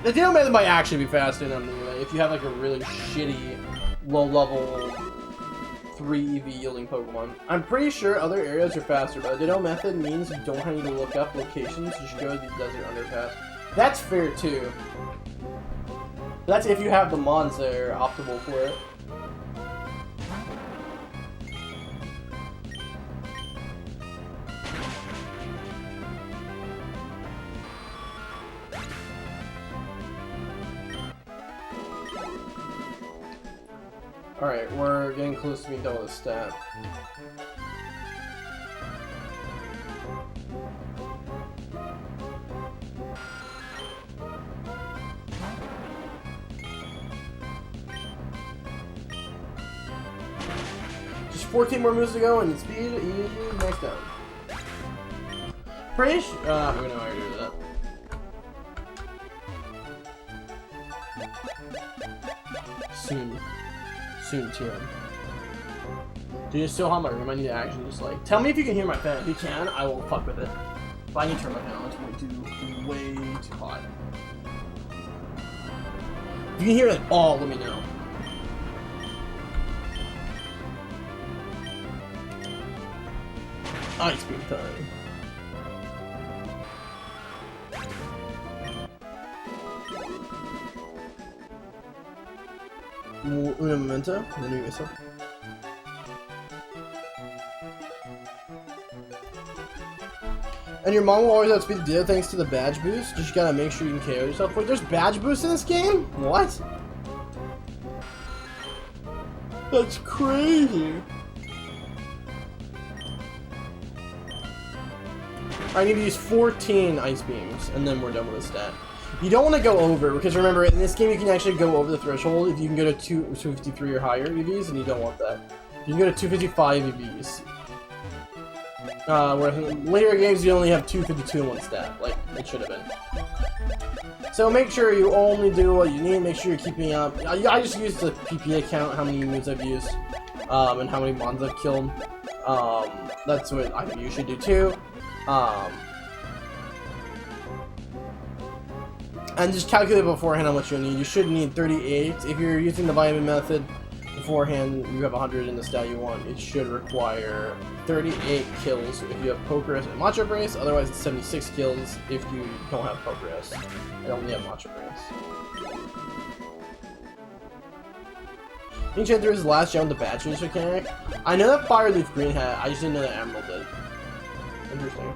The Ditto method might actually be faster than if you have like a really shitty, low-level 3 EV yielding Pokemon. I'm pretty sure other areas are faster, but the Ditto method means you don't need to look up locations. You should go to the desert underpass. That's fair too. That's if you have the mons that are optimal for it. Alright, we're getting close to being done with the stat. Just 14 more moves to go, and speed is maxed out. Pretty we know how to do that. Soon, TM. Dude, it's so hot in my room, I need to actually just like... Tell me if you can hear my fan. If you can, I will fuck with it. If I need to turn my fan on, it's way too hot. If you can hear it at all, let me know. Ice cream time. Una momento, then we miss it. And your mom will always outspeed the deal thanks to the badge boost. Just gotta make sure you can KO yourself. Wait, there's badge boosts in this game? What? That's crazy. I need to use 14 ice beams, and then we're done with the stat. You don't want to go over, because remember, in this game you can actually go over the threshold if you can go to 253 or higher EVs, and you don't want that. You can go to 255 EVs. Whereas in later games you only have 252 in one stat, like it should have been. So make sure you only do what you need, make sure you're keeping up. I just used the PP account, how many moves I've used, and how many mons I've killed. That's what I think you should do too. And just calculate beforehand how much you'll need. You should need 38. If you're using the vitamin method beforehand, you have 100 in the stat you want. It should require 38 kills if you have Progress and Macho Brace. Otherwise, it's 76 kills if you don't have Progress and only have Macho Brace. Enchanter is the last gem with the badge boost mechanic. I know that Fire Leaf Green had. I just didn't know that Emerald did. Interesting.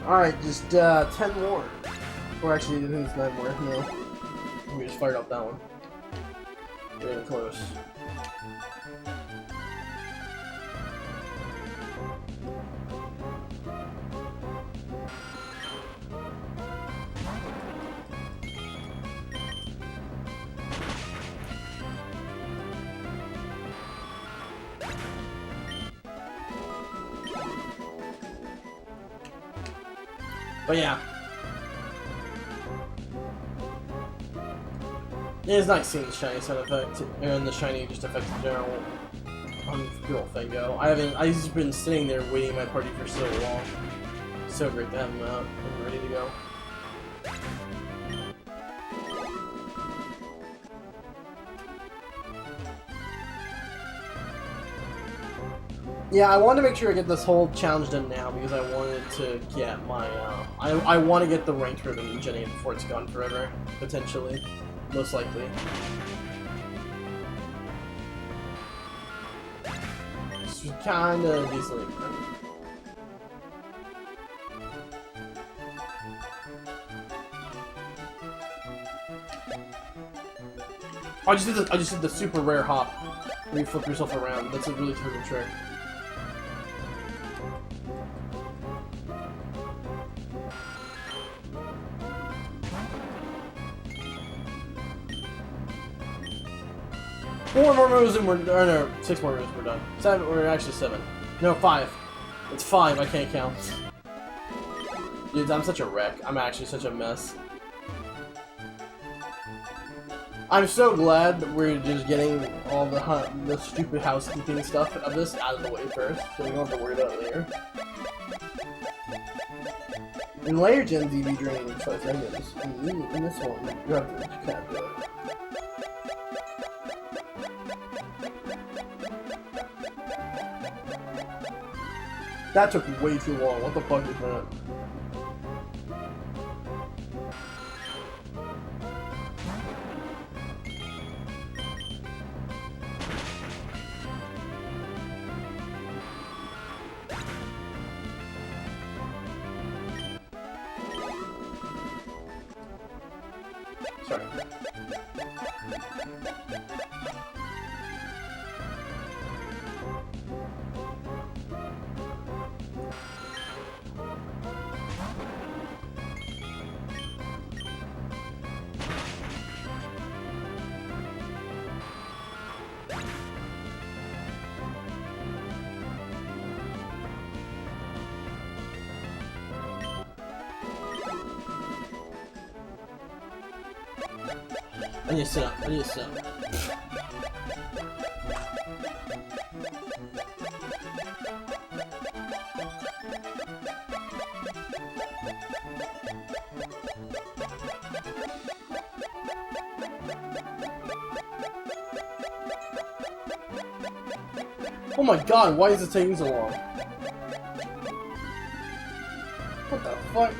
Alright, just 10 more. Or actually, I think it's 9 more. No. We just fired up that one. We're getting close. But yeah. It's nice seeing the shiny sound effect and the shiny just effect in general on good old Fango. I've just been sitting there waiting my party for so long. So great to have him out and ready to go. Yeah, I wanted to make sure I get this whole challenge done now because I wanted to get my, I want to get the ranked ribbon in Jenny before it's gone forever, potentially, most likely. It's kind of decently important. I just did the super rare hop where you flip yourself around. That's a really terrible trick. Four more moves and we're, or no, 6 more moves, we're done. 7, or actually 7. No, 5. It's 5, I can't count. Dude, I'm such a wreck. I'm actually such a mess. I'm so glad that we're just getting all the stupid housekeeping stuff of this out of the way first, so we don't have to worry about it later. In later gens, EV draining is 5 seconds. In this one, you have to kind of do it. That took way too long. What the fuck is that? Sorry. I need to sit up. I need to sit up. Oh my god, why is it taking so long? What the fuck?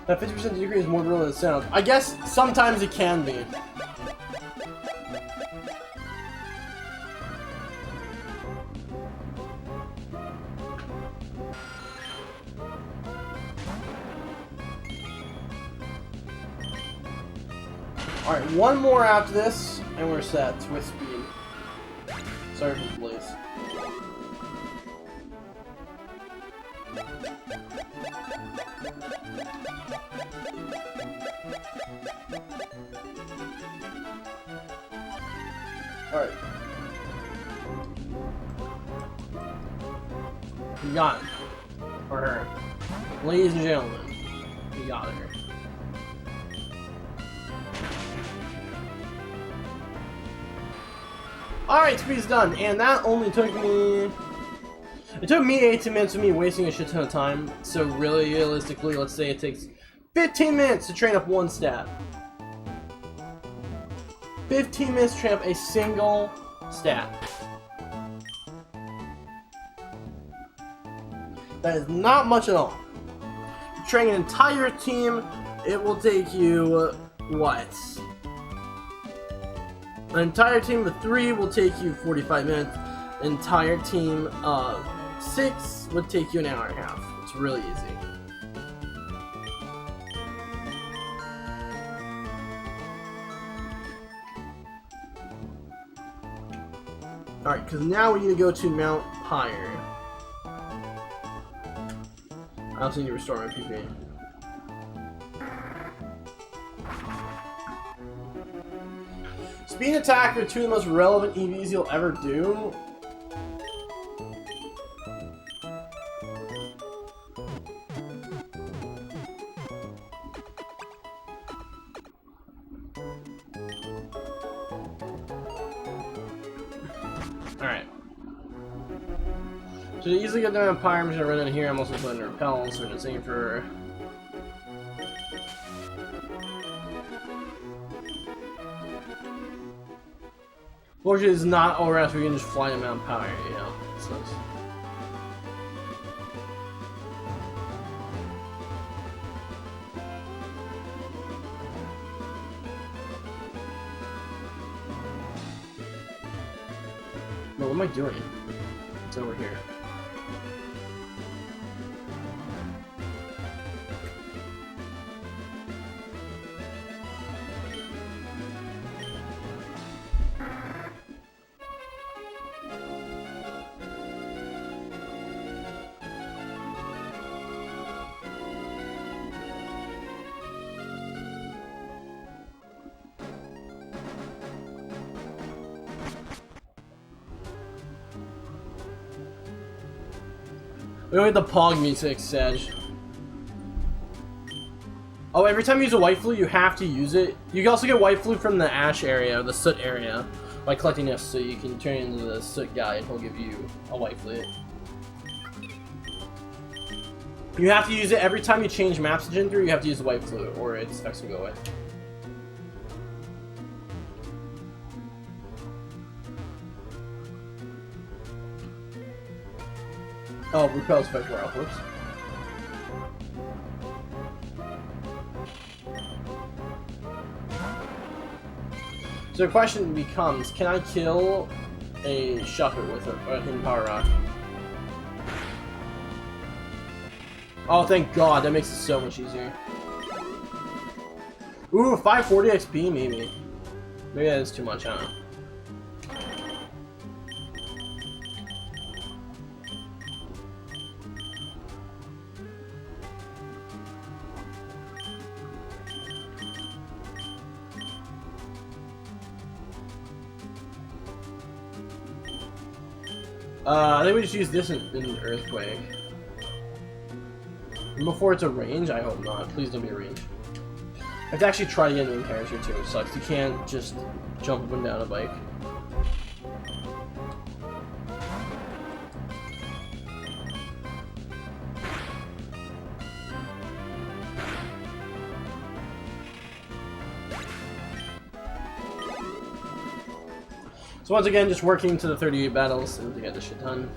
That 50% decrease is more real than it sounds. I guess sometimes it can be. Alright, one more after this, and we're set with speed. Sorry for the blaze. Alright. We got him. Or her. Ladies and gentlemen, we got her. Alright, speed's done, and that only took me... It took me 18 minutes of me wasting a shit ton of time, so really, realistically, let's say it takes 15 minutes to train up one stat. 15 minutes to train up a single stat. That is not much at all. To train an entire team, it will take you, what? An entire team of 3 will take you 45 minutes. An entire team of 6 would take you an hour and a half. It's really easy. Alright, because now we need to go to Mount Higher. I also need to restore my PP. Speed and attack are 2 of the most relevant EVs you'll ever do. Alright. So to easily get down Empire, I'm just gonna run in here. I'm also putting repel, so we're just aiming for. Fortunately, it's not all rest. We can just fly them out of power, you know. So no, what am I doing? It's over here. We don't get the Pog music, Sedge. Oh, every time you use a white flute, you have to use it. You can also get white flute from the ash area, or the soot area, by collecting this, so you can turn into the soot guy and he'll give you a white flute. You have to use it every time you change maps to Gen 3, you have to use the white flute, or its effects will go away. Oh, repels effect royal, whoops. So the question becomes, can I kill a Shuppet with a hidden power rock? Oh, thank God, that makes it so much easier. Ooh, 540 XP, maybe. Maybe that is too much, I don't know. I think we just use this in Earthquake. Before it's a range? I hope not. Please don't be a range. I have to actually try to get into character too, it sucks. You can't just jump up and down a bike. So once again, just working to the 38 battles and to get this shit done.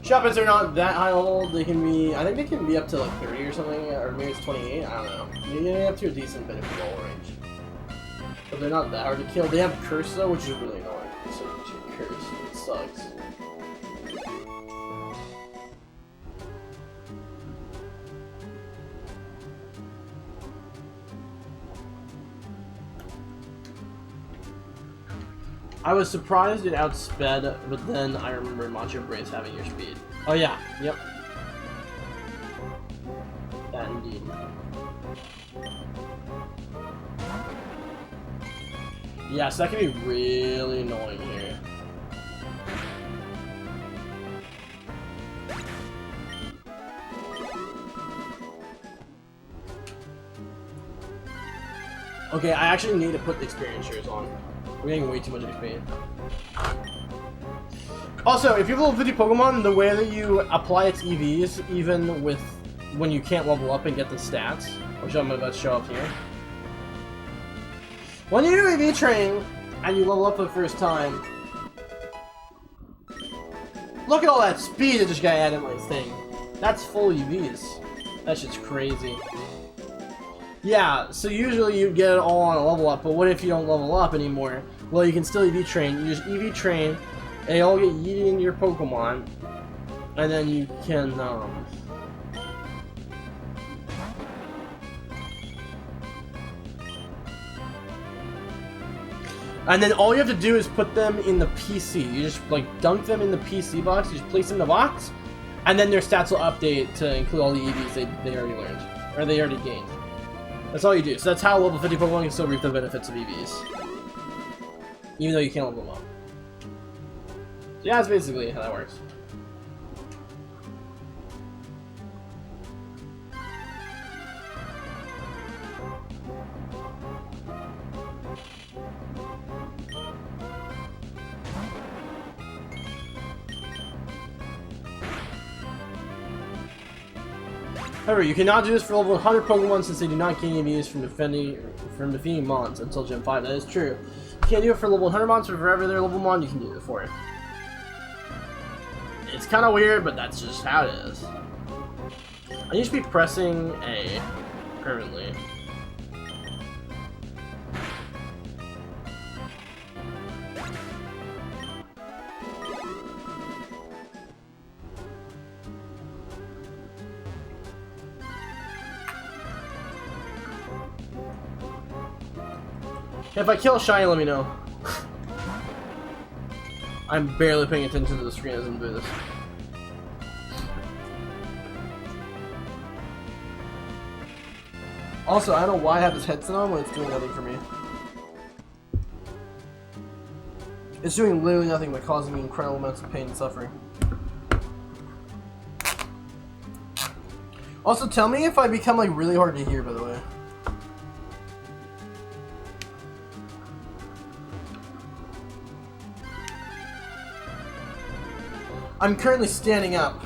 Shuppets are not that high level. They can be, I think they can be up to like 30 or something, or maybe it's 28, I don't know. You get up to a decent bit of roll range. But they're not that hard to kill. They have curse though, which is really annoying. So curse, it sucks. I was surprised it outsped, but then I remember Macho Brace having your speed. Oh yeah, yep. That indeed. Yeah, so that can be really annoying here. Okay, I actually need to put the experience shares on. We're getting way too much XP. Also, if you have level 50 Pokemon, the way that you apply its EVs, even with when you can't level up and get the stats, which I'm about to show up here. When you do EV training and you level up for the first time, look at all that speed that just got added to my thing. That's full EVs. That shit's crazy. Yeah, so usually you get it all on a level up, but what if you don't level up anymore? Well, you can still EV train. You just EV train, and they all get yeeted into your Pokemon, and then you can, and then all you have to do is put them in the PC. You just, like, dunk them in the PC box, you just place them in the box, and then their stats will update to include all the EVs they already learned, or they already gained. That's all you do. So that's how level 50 Pokemon can still reap the benefits of EVs. Even though you can't level them up. So yeah, that's basically how that works. However, you cannot do this for level 100 Pokemon since they do not gain EVs from defeating Mons until Gen 5. That is true. You can't do it for level 100 Mons, but for every other level Mon, you can do it for it. It's kind of weird, but that's just how it is. I used to be pressing A permanently. If I kill Shiny, let me know. I'm barely paying attention to the screen as I'm doing this. Also, I don't know why I have this headset on when it's doing nothing for me. It's doing literally nothing but causing me incredible amounts of pain and suffering. Also, tell me if I become like really hard to hear, by the way. I'm currently standing up.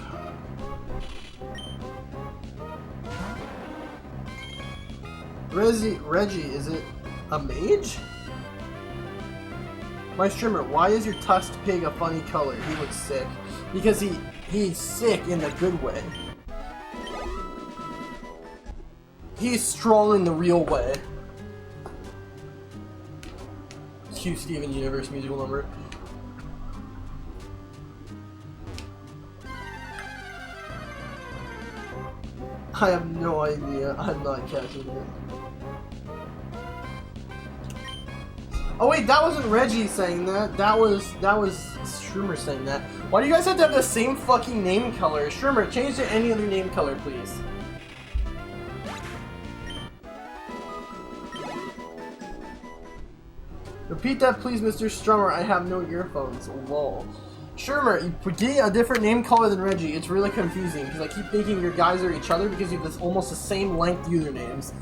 Reggie, is it a mage? My streamer, why is your tusked pig a funny color? He looks sick. Because he's sick in the good way. He's strong in the real way. Cue Steven Universe musical number. I have no idea. I'm not catching it. Oh wait, that wasn't Reggie saying that. That was Shroomer saying that. Why do you guys have to have the same fucking name color? Shroomer, change to any other name color, please. Repeat that, please, Mr. Strummer. I have no earphones. Lol. Shroomer, you get a different name color than Reggie. It's really confusing because I keep thinking your guys are each other because you have this almost the same length usernames.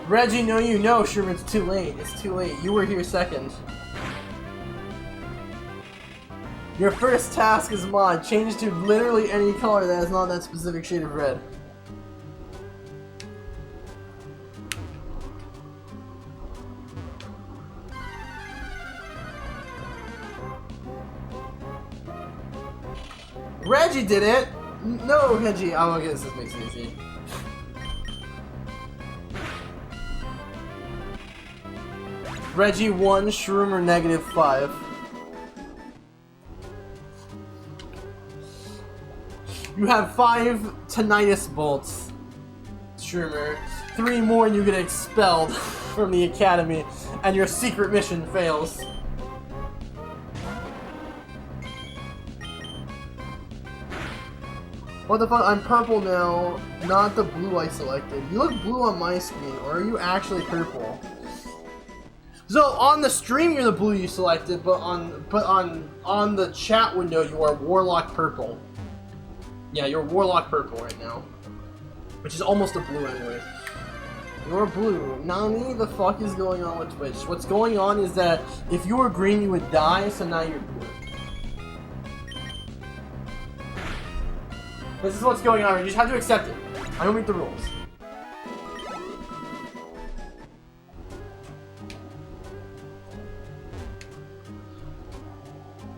Reggie, no, you know, Shroomer, it's too late. It's too late. You were here second. Your first task is mod. Change to literally any color that is not that specific shade of red. Reggie did it! No, Reggie. Oh, okay, this makes it easy. Reggie 1, Shroomer -5. You have 5 tinnitus bolts, Shroomer. 3 more and you get expelled from the academy, and your secret mission fails. What the fuck? I'm purple now, not the blue I selected. You look blue on my screen, or are you actually purple? So on the stream you're the blue you selected, but on the chat window you are Warlock purple. Yeah, you're Warlock purple right now, which is almost a blue anyway. You're blue. Nani, the fuck is going on with Twitch? What's going on is that if you were green you would die, so now you're blue. This is what's going on. You just have to accept it. I don't meet the rules.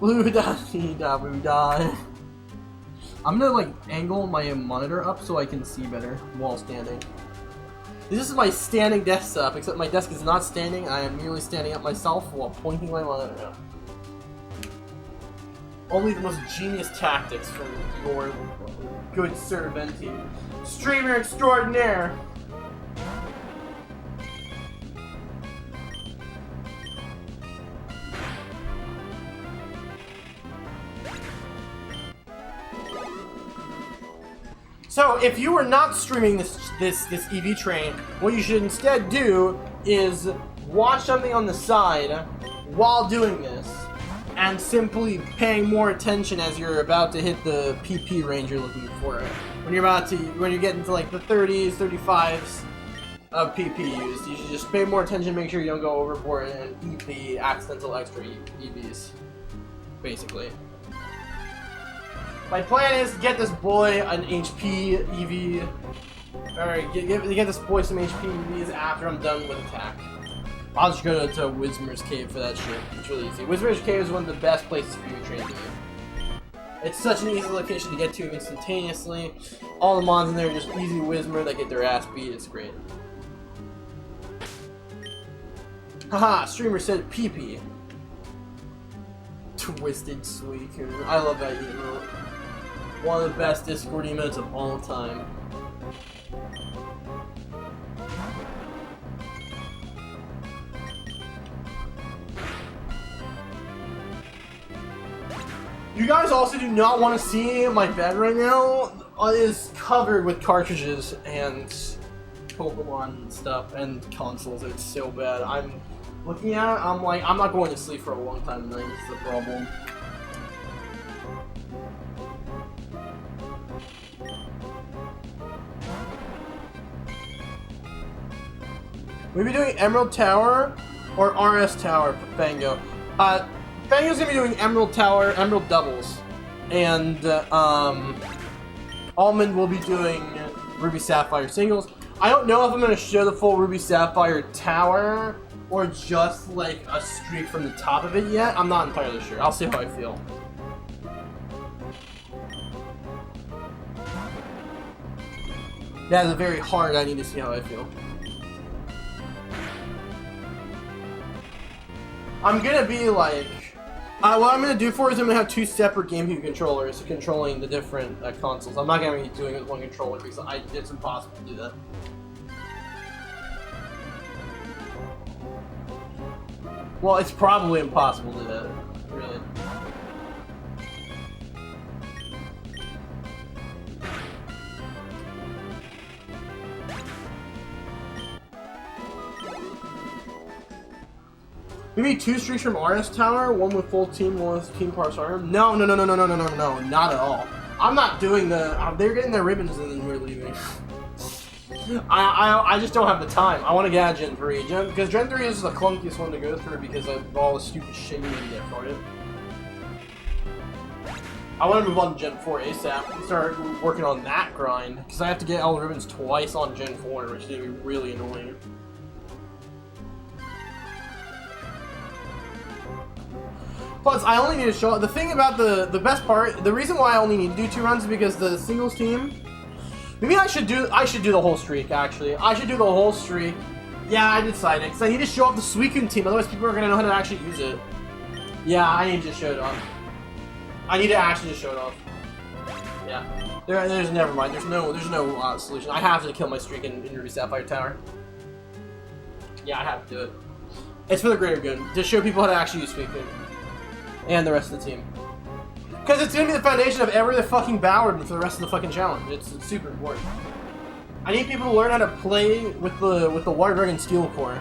Blue da blue die. I'm gonna like angle my monitor up so I can see better while standing. This is my standing desktop, except my desk is not standing. I am merely standing up myself while pointing my monitor up. Only the most genius tactics from your good Sir Venty. Streamer extraordinaire! So, if you are not streaming this EV train, what you should instead do is watch something on the side while doing this, and simply paying more attention as you're about to hit the PP range you're looking for. When you're getting to like the 30s, 35s of PP used, you should just pay more attention, make sure you don't go overboard and eat the accidental extra EVs, basically. My plan is to get this boy an HP EV, or get this boy some HP EVs after I'm done with attack. I'll just go to Whismer's Cave for that shit. It's really easy. Whismer's Cave is one of the best places for your train to be. It's such an easy location to get to instantaneously. All the mons in there are just easy Whismer that get their ass beat. It's great. Haha, streamer said pee-pee. Twisted Suicune. I love that emote. One of the best Discord emotes of all time. You guys also do not want to see my bed right now. It is covered with cartridges and Pokemon and stuff and consoles. It's so bad. I'm looking at it, I'm like, I'm not going to sleep for a long time tonight. That's the problem. We'll be doing Emerald Tower or RS Tower for Fango. Fango's gonna be doing Emerald Tower, Emerald doubles, and Almond will be doing Ruby Sapphire singles. I don't know if I'm gonna show the full Ruby Sapphire Tower or just like a streak from the top of it yet. I'm not entirely sure. I'll see how I feel. That is a very hard. I need to see how I feel. I'm gonna be like, what I'm gonna do for is I'm gonna have 2 separate GameCube controllers controlling the different consoles. I'm not gonna be doing it with 1 controller because it's impossible to do that. Well, it's probably impossible to do that, really. Maybe 2 streaks from RS Tower, 1 with full team, 1 with Team Parts Arm. No, not at all. I'm not doing the. They're getting their ribbons and then we're leaving. I just don't have the time. I want to get out of Gen 3. Because Gen 3 is the clunkiest one to go through because of all the stupid shit you need to get for it. I want to move on to Gen 4 ASAP and start working on that grind. Because I have to get all the ribbons twice on Gen 4, which is going to be really annoying. Plus, I only need to show. The thing about the best part, the reason why I only need to do 2 runs is because the singles team. Maybe I should do the whole streak. Actually, I should do the whole streak. Yeah, I decided because I need to show off the Suicune team. Otherwise, people are gonna know how to actually use it. Yeah, I need to show it off. I need to actually just show it off. Yeah, there's never mind. There's no solution. I have to kill my streak in Ruby Sapphire Tower. Yeah, I have to do it. It's for the greater good to show people how to actually use Suicune. And the rest of the team. Because it's going to be the foundation of every fucking Ballard for the rest of the fucking challenge. It's super important. I need people to learn how to play with the Water Dragon Steel Core.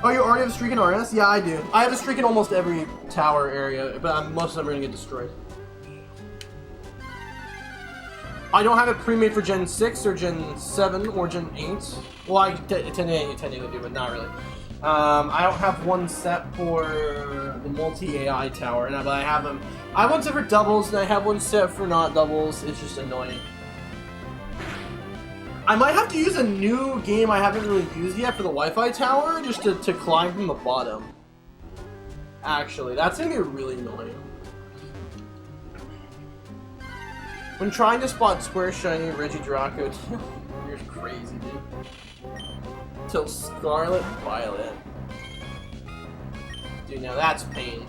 Oh, you already have a streak in RS? Yeah, I do. I have a streak in almost every tower area, but most of them are going to get destroyed. I don't have it pre-made for Gen 6 or Gen 7 or Gen 8. Well, I technically do, but not really. I don't have one set for the multi-AI tower, but I have them. I have one set for doubles, and I have one set for not doubles. It's just annoying. I might have to use a new game I haven't really used yet for the Wi-Fi tower, just to climb from the bottom. Actually, that's gonna be really annoying. When trying to spot Square Shiny Regidraco, you're crazy, dude. Till Scarlet Violet. Dude, now that's pain.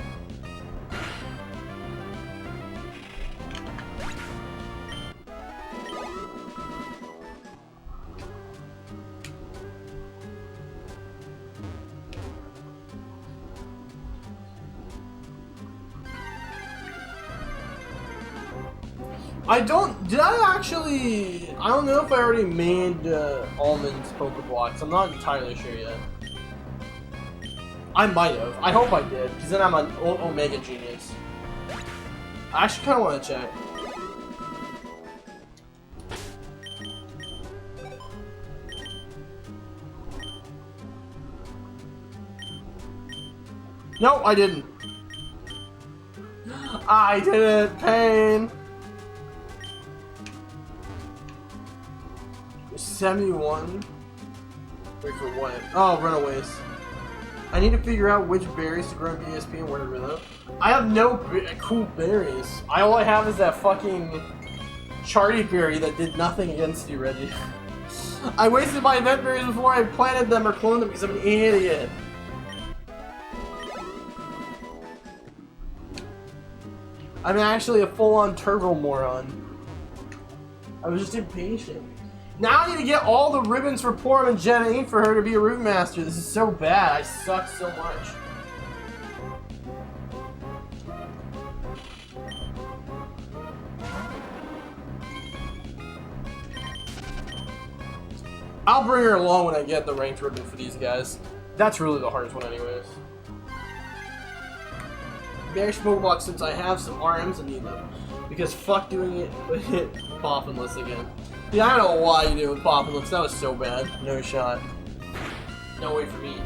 I don't know if I already made Almond's Pokeblocks. I'm not entirely sure yet. I might have. I hope I did, because then I'm an Omega genius. I actually kind of want to check. No, I didn't. I didn't. Pain. 71. Wait for what? Oh, Runaways. I need to figure out which berries to grow in BSP and where to grow them. I have no cool berries. All I have is that fucking Charty berry that did nothing against you, Reggie. I wasted my event berries before I planted them or cloned them because I'm an idiot. I'm actually a full-on turbo moron. I was just impatient. Now I need to get all the ribbons for Porum and Gen 8 for her to be a Root Master. This is so bad. I suck so much. I'll bring her along when I get the ranked ribbon for these guys. That's really the hardest one anyways. Bearish Pokeblock since I have some RMs and need them. Because fuck doing it with Poppinless again. Yeah, I don't know why you did it with Poppinless. That was so bad. No shot. No way for me.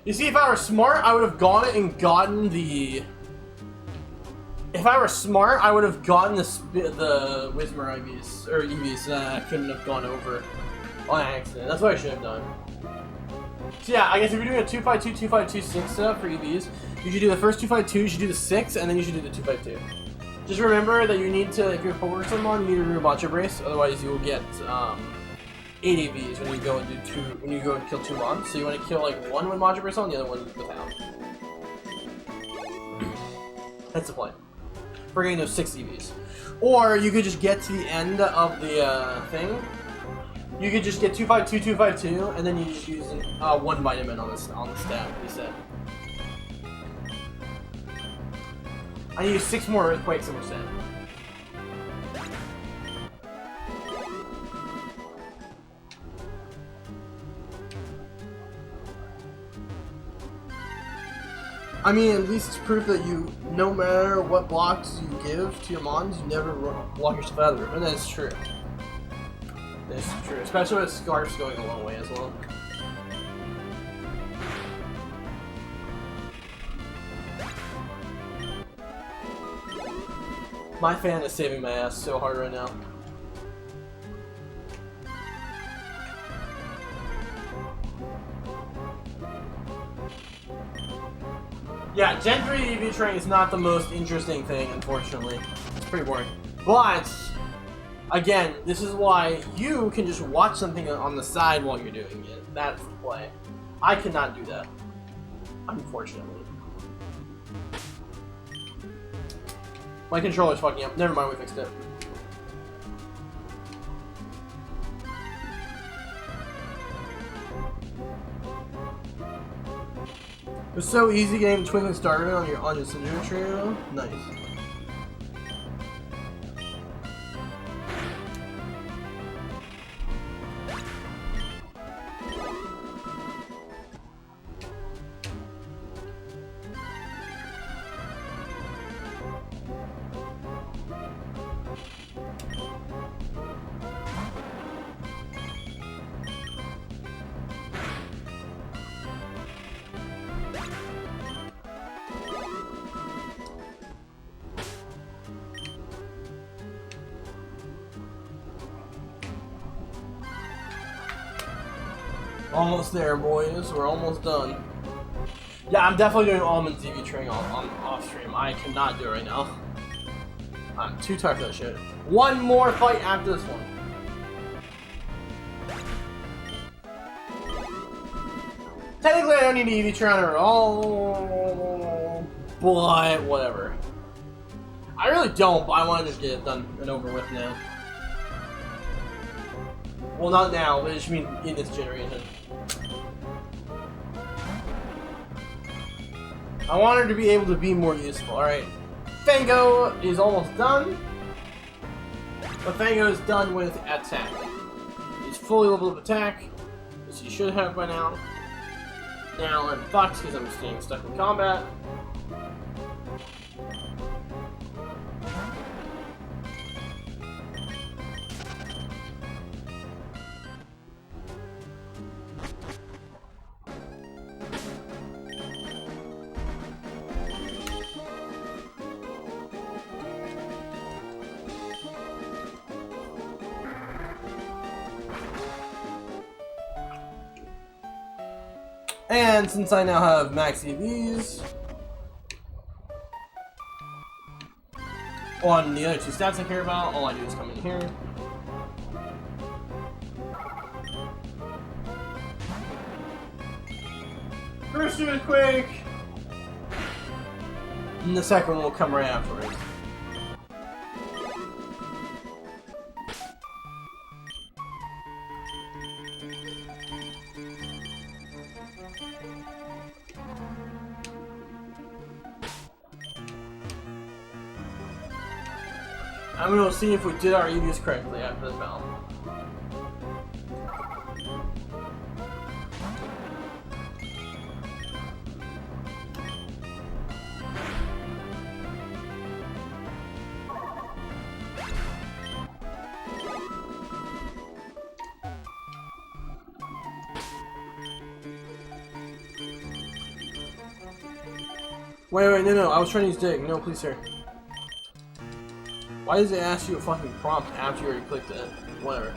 You see, if I were smart, I would have gone it and gotten the... If I were smart, I would have gotten the Whismur IVs, or EVs, so that I couldn't have gone over on accident. That's what I should have done. So yeah, I guess if you're doing a 252, 252, 6 setup for EVs, you should do the first 252, you should do the 6, and then you should do the 252. Just remember that you need to, if you're focused on one, you need to remove Macho Brace, otherwise you will get 8 AVs when you go and do when you go and kill 2 mons. So you want to kill like one with Macho Brace on, the other one without. That's the plan. For getting those 6 EVs. Or you could just get to the end of the thing. You could just get 252, 252, and then you just use 1 vitamin on the stat reset. I use 6 more earthquakes and we're set. I mean, at least it's proof that you, no matter what blocks you give to your mons, you never block yourself out of the room, and that is true. That is true, especially with Scarf's going a long way as well. My fan is saving my ass so hard right now. Yeah, Gen 3 EV training is not the most interesting thing, unfortunately. It's pretty boring. But, again, this is why you can just watch something on the side while you're doing it. That's the play. I cannot do that. Unfortunately. My controller's fucking up. Never mind, we fixed it. It was so easy getting Twinkling started on your Cinder Trio. Nice. Almost there, boys. We're almost done. Yeah, I'm definitely doing Almond EV training on off stream. I cannot do it right now. I'm too tired for that shit. One more fight after this one. Technically, I don't need an EV trainer at all, but whatever. I really don't, but I want to just get it done and over with now. Well, not now, but I just mean in this generation. I want her to be able to be more useful. Alright. Fango is almost done. But Fango is done with attack. He's fully leveled up attack, which he should have by now. Now I'm fucked because I'm staying stuck in combat. And since I now have max EVs on the other 2 stats I care about, all I do is come in here. First Earthquake! And the second one will come right afterwards. I'm gonna see if we did our EVs correctly after this battle. Wait, no, I was trying to use dig. No, please, sir. Why does it ask you a fucking prompt after you already clicked it? Whatever.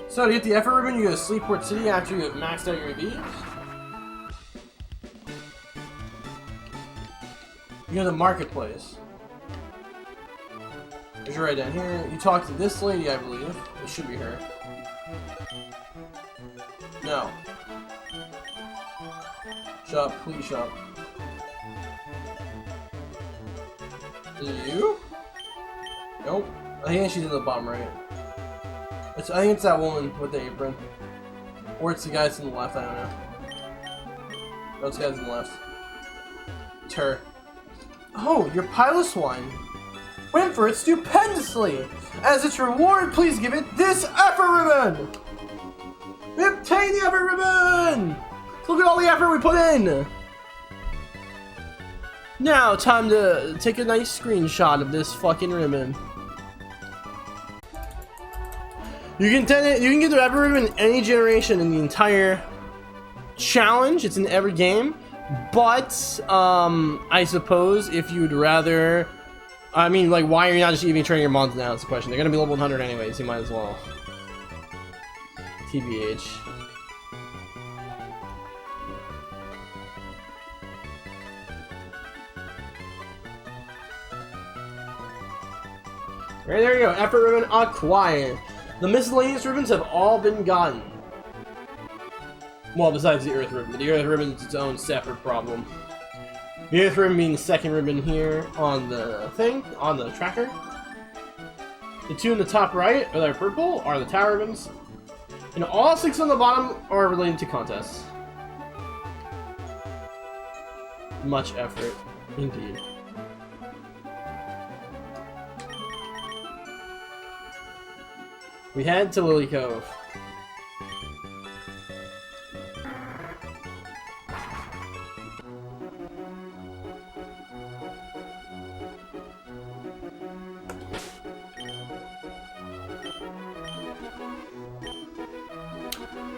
So to get the effort ribbon, you go to Sleeport City after you have maxed out your EVs. You go to the marketplace. It's right down here. You talk to this lady, I believe. It should be her. No. Shut up, please shut up. Is it you? Nope. I think she's in the bottom right. I think it's that woman with the apron. Or it's the guys on the left, I don't know. No, it's the guys on the left. It's her. Oh, your Piloswine went for it stupendously! As its reward, please give it this effort ribbon! Obtain the effort ribbon! Look at all the effort we put in! Now, time to take a nice screenshot of this fucking ribbon. You can get the effort ribbon in any generation in the entire challenge. It's in every game. But, I suppose if you'd rather... I mean, like, why are you not just even training your mons now? That's the question. They're gonna be level 100 anyways, you might as well. TBH. Right, there you go. Effort ribbon acquired. The miscellaneous ribbons have all been gotten. Well, besides the earth ribbon. But the earth ribbon is its own separate problem. The earth ribbon being the second ribbon here on the thing, on the tracker. The two in the top right, that are purple, are the tower ribbons. And all 6 on the bottom are related to contests. Much effort, indeed. We head to Lily Cove.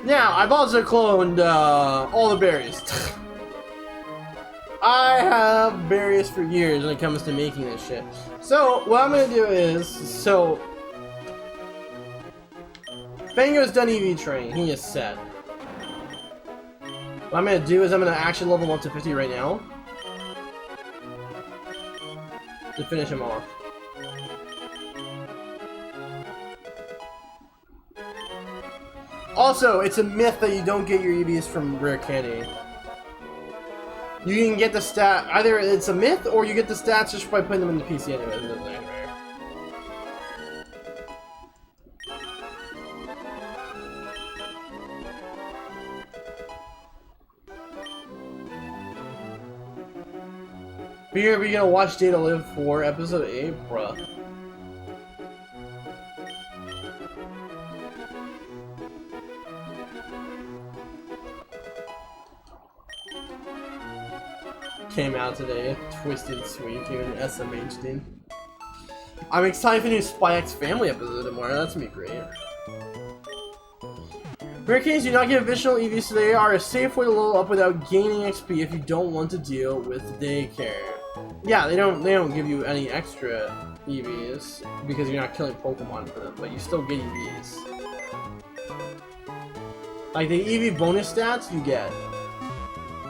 Now, I've also cloned all the berries. I have berries for years when it comes to making this shit. So, what I'm gonna do is, Fango's done EV training, he is set. What I'm gonna do is I'm gonna actually level him up to 50 right now. To finish him off. Also, it's a myth that you don't get your EVs from rare candy. You can get the stat, either it's a myth or you get the stats just by putting them in the PC anyway. It doesn't matter. Are we gonna watch Data Live for episode 8? Bruh. Came out today. Twisted Sweet, even SMHD. I'm excited for the new Spy X Family episode tomorrow. That's gonna be great. Hurricanes do not give additional EVs today are a safe way to level up without gaining XP if you don't want to deal with daycare. Yeah, they don't give you any extra EVs because you're not killing Pokemon for them, but you still get EVs. Like the EV bonus stats you get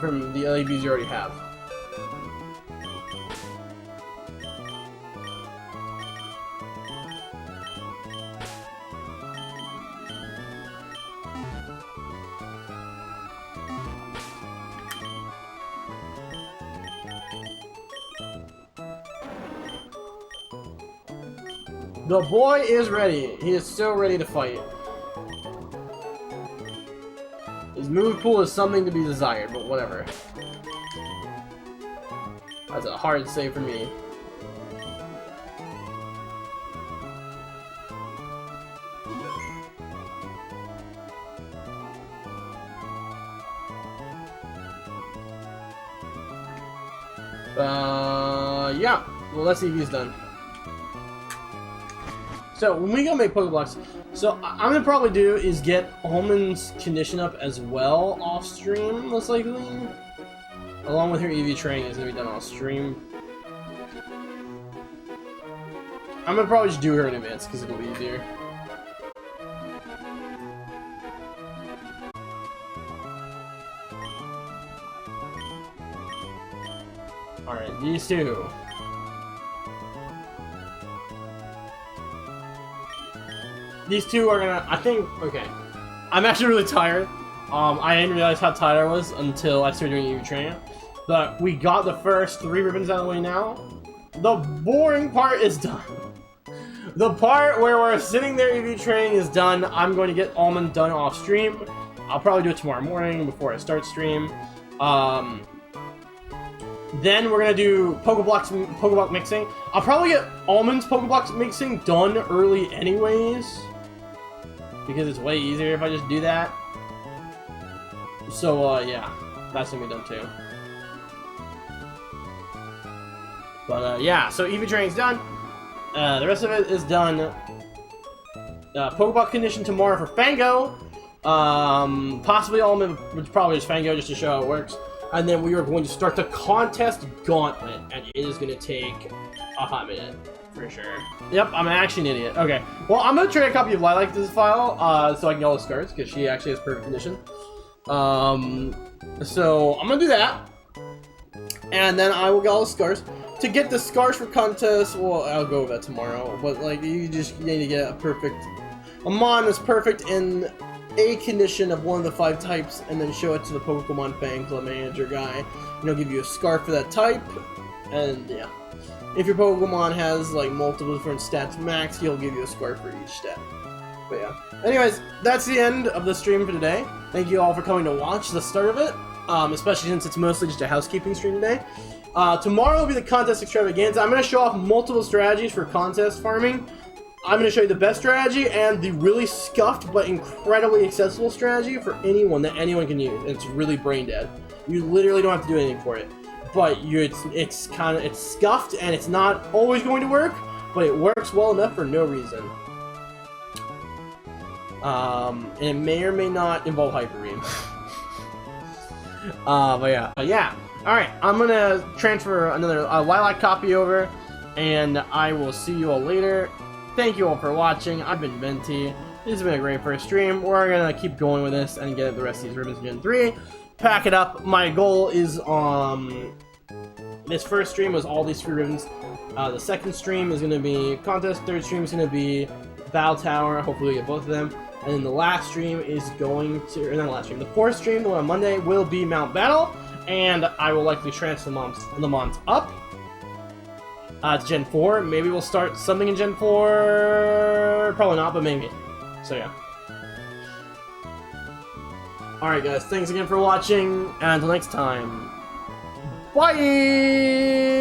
from the EVs you already have. The boy is ready. He is so ready to fight. His move pool is something to be desired, but whatever. That's a hard save for me. Yeah. Well, let's see if he's done. So, when we go make Pokeblocks, so I'm gonna probably do is get Almond's condition up as well off stream, most likely. Along with her EV training is gonna be done off stream. I'm gonna probably just do her in advance because it'll be easier. Alright, these two. These two are gonna, I think, okay. I'm actually really tired. I didn't realize how tired I was until I started doing EV training. But we got the first 3 ribbons out of the way now. The boring part is done. The part where we're sitting there EV training is done. I'm going to get Almond done off stream. I'll probably do it tomorrow morning before I start stream. Then we're gonna do Pokeblock mixing. I'll probably get Almond's Pokeblock mixing done early anyways, because it's way easier if I just do that. So yeah, that's gonna be done too. But yeah, so EV training's done. The rest of it is done. Pokeblock condition tomorrow for Fango. Possibly Almond, which probably is Fango, just to show how it works. And then we are going to start the contest gauntlet, and it is going to take a hot minute, for sure. Yep, I'm actually an idiot. Okay, well, I'm going to trade a copy of Lilac's file, so I can get all the scars, because she actually has perfect condition. So, I'm going to do that. And then I will get all the scars. To get the scars for contest, well, I'll go over that tomorrow. But, like, you need to get a mon that's perfect in a condition of one of the 5 types, and then show it to the Pokemon Fan Club manager guy, and he'll give you a scarf for that type. And yeah, if your Pokemon has like multiple different stats max, he'll give you a scarf for each stat. But yeah, anyways, that's the end of the stream for today. Thank you all for coming to watch the start of it, especially since it's mostly just a housekeeping stream today. Tomorrow will be the contest extravaganza. I'm going to show off multiple strategies for contest farming. I'm going to show you the best strategy and the really scuffed but incredibly accessible strategy for anyone that anyone can use. It's really brain dead. You literally don't have to do anything for it. But it's scuffed and it's not always going to work, but it works well enough for no reason. And it may or may not involve Hyper Beam. But yeah. Alright, I'm going to transfer another Lilac copy over, and I will see you all later. Thank you all for watching. I've been Venty. This has been a great first stream. We're gonna keep going with this and get the rest of these ribbons in Gen 3. Pack it up. My goal is this first stream was all these 3 ribbons. The second stream is gonna be contest. Third stream is gonna be Battle Tower. Hopefully we get both of them. And then the last stream is going to, or not the last stream, the 4th stream, the one on Monday, will be Mount Battle, and I will likely transfer the mons up. To Gen 4. Maybe we'll start something in Gen 4. Probably not, but maybe. So yeah. Alright guys, thanks again for watching, and until next time, bye!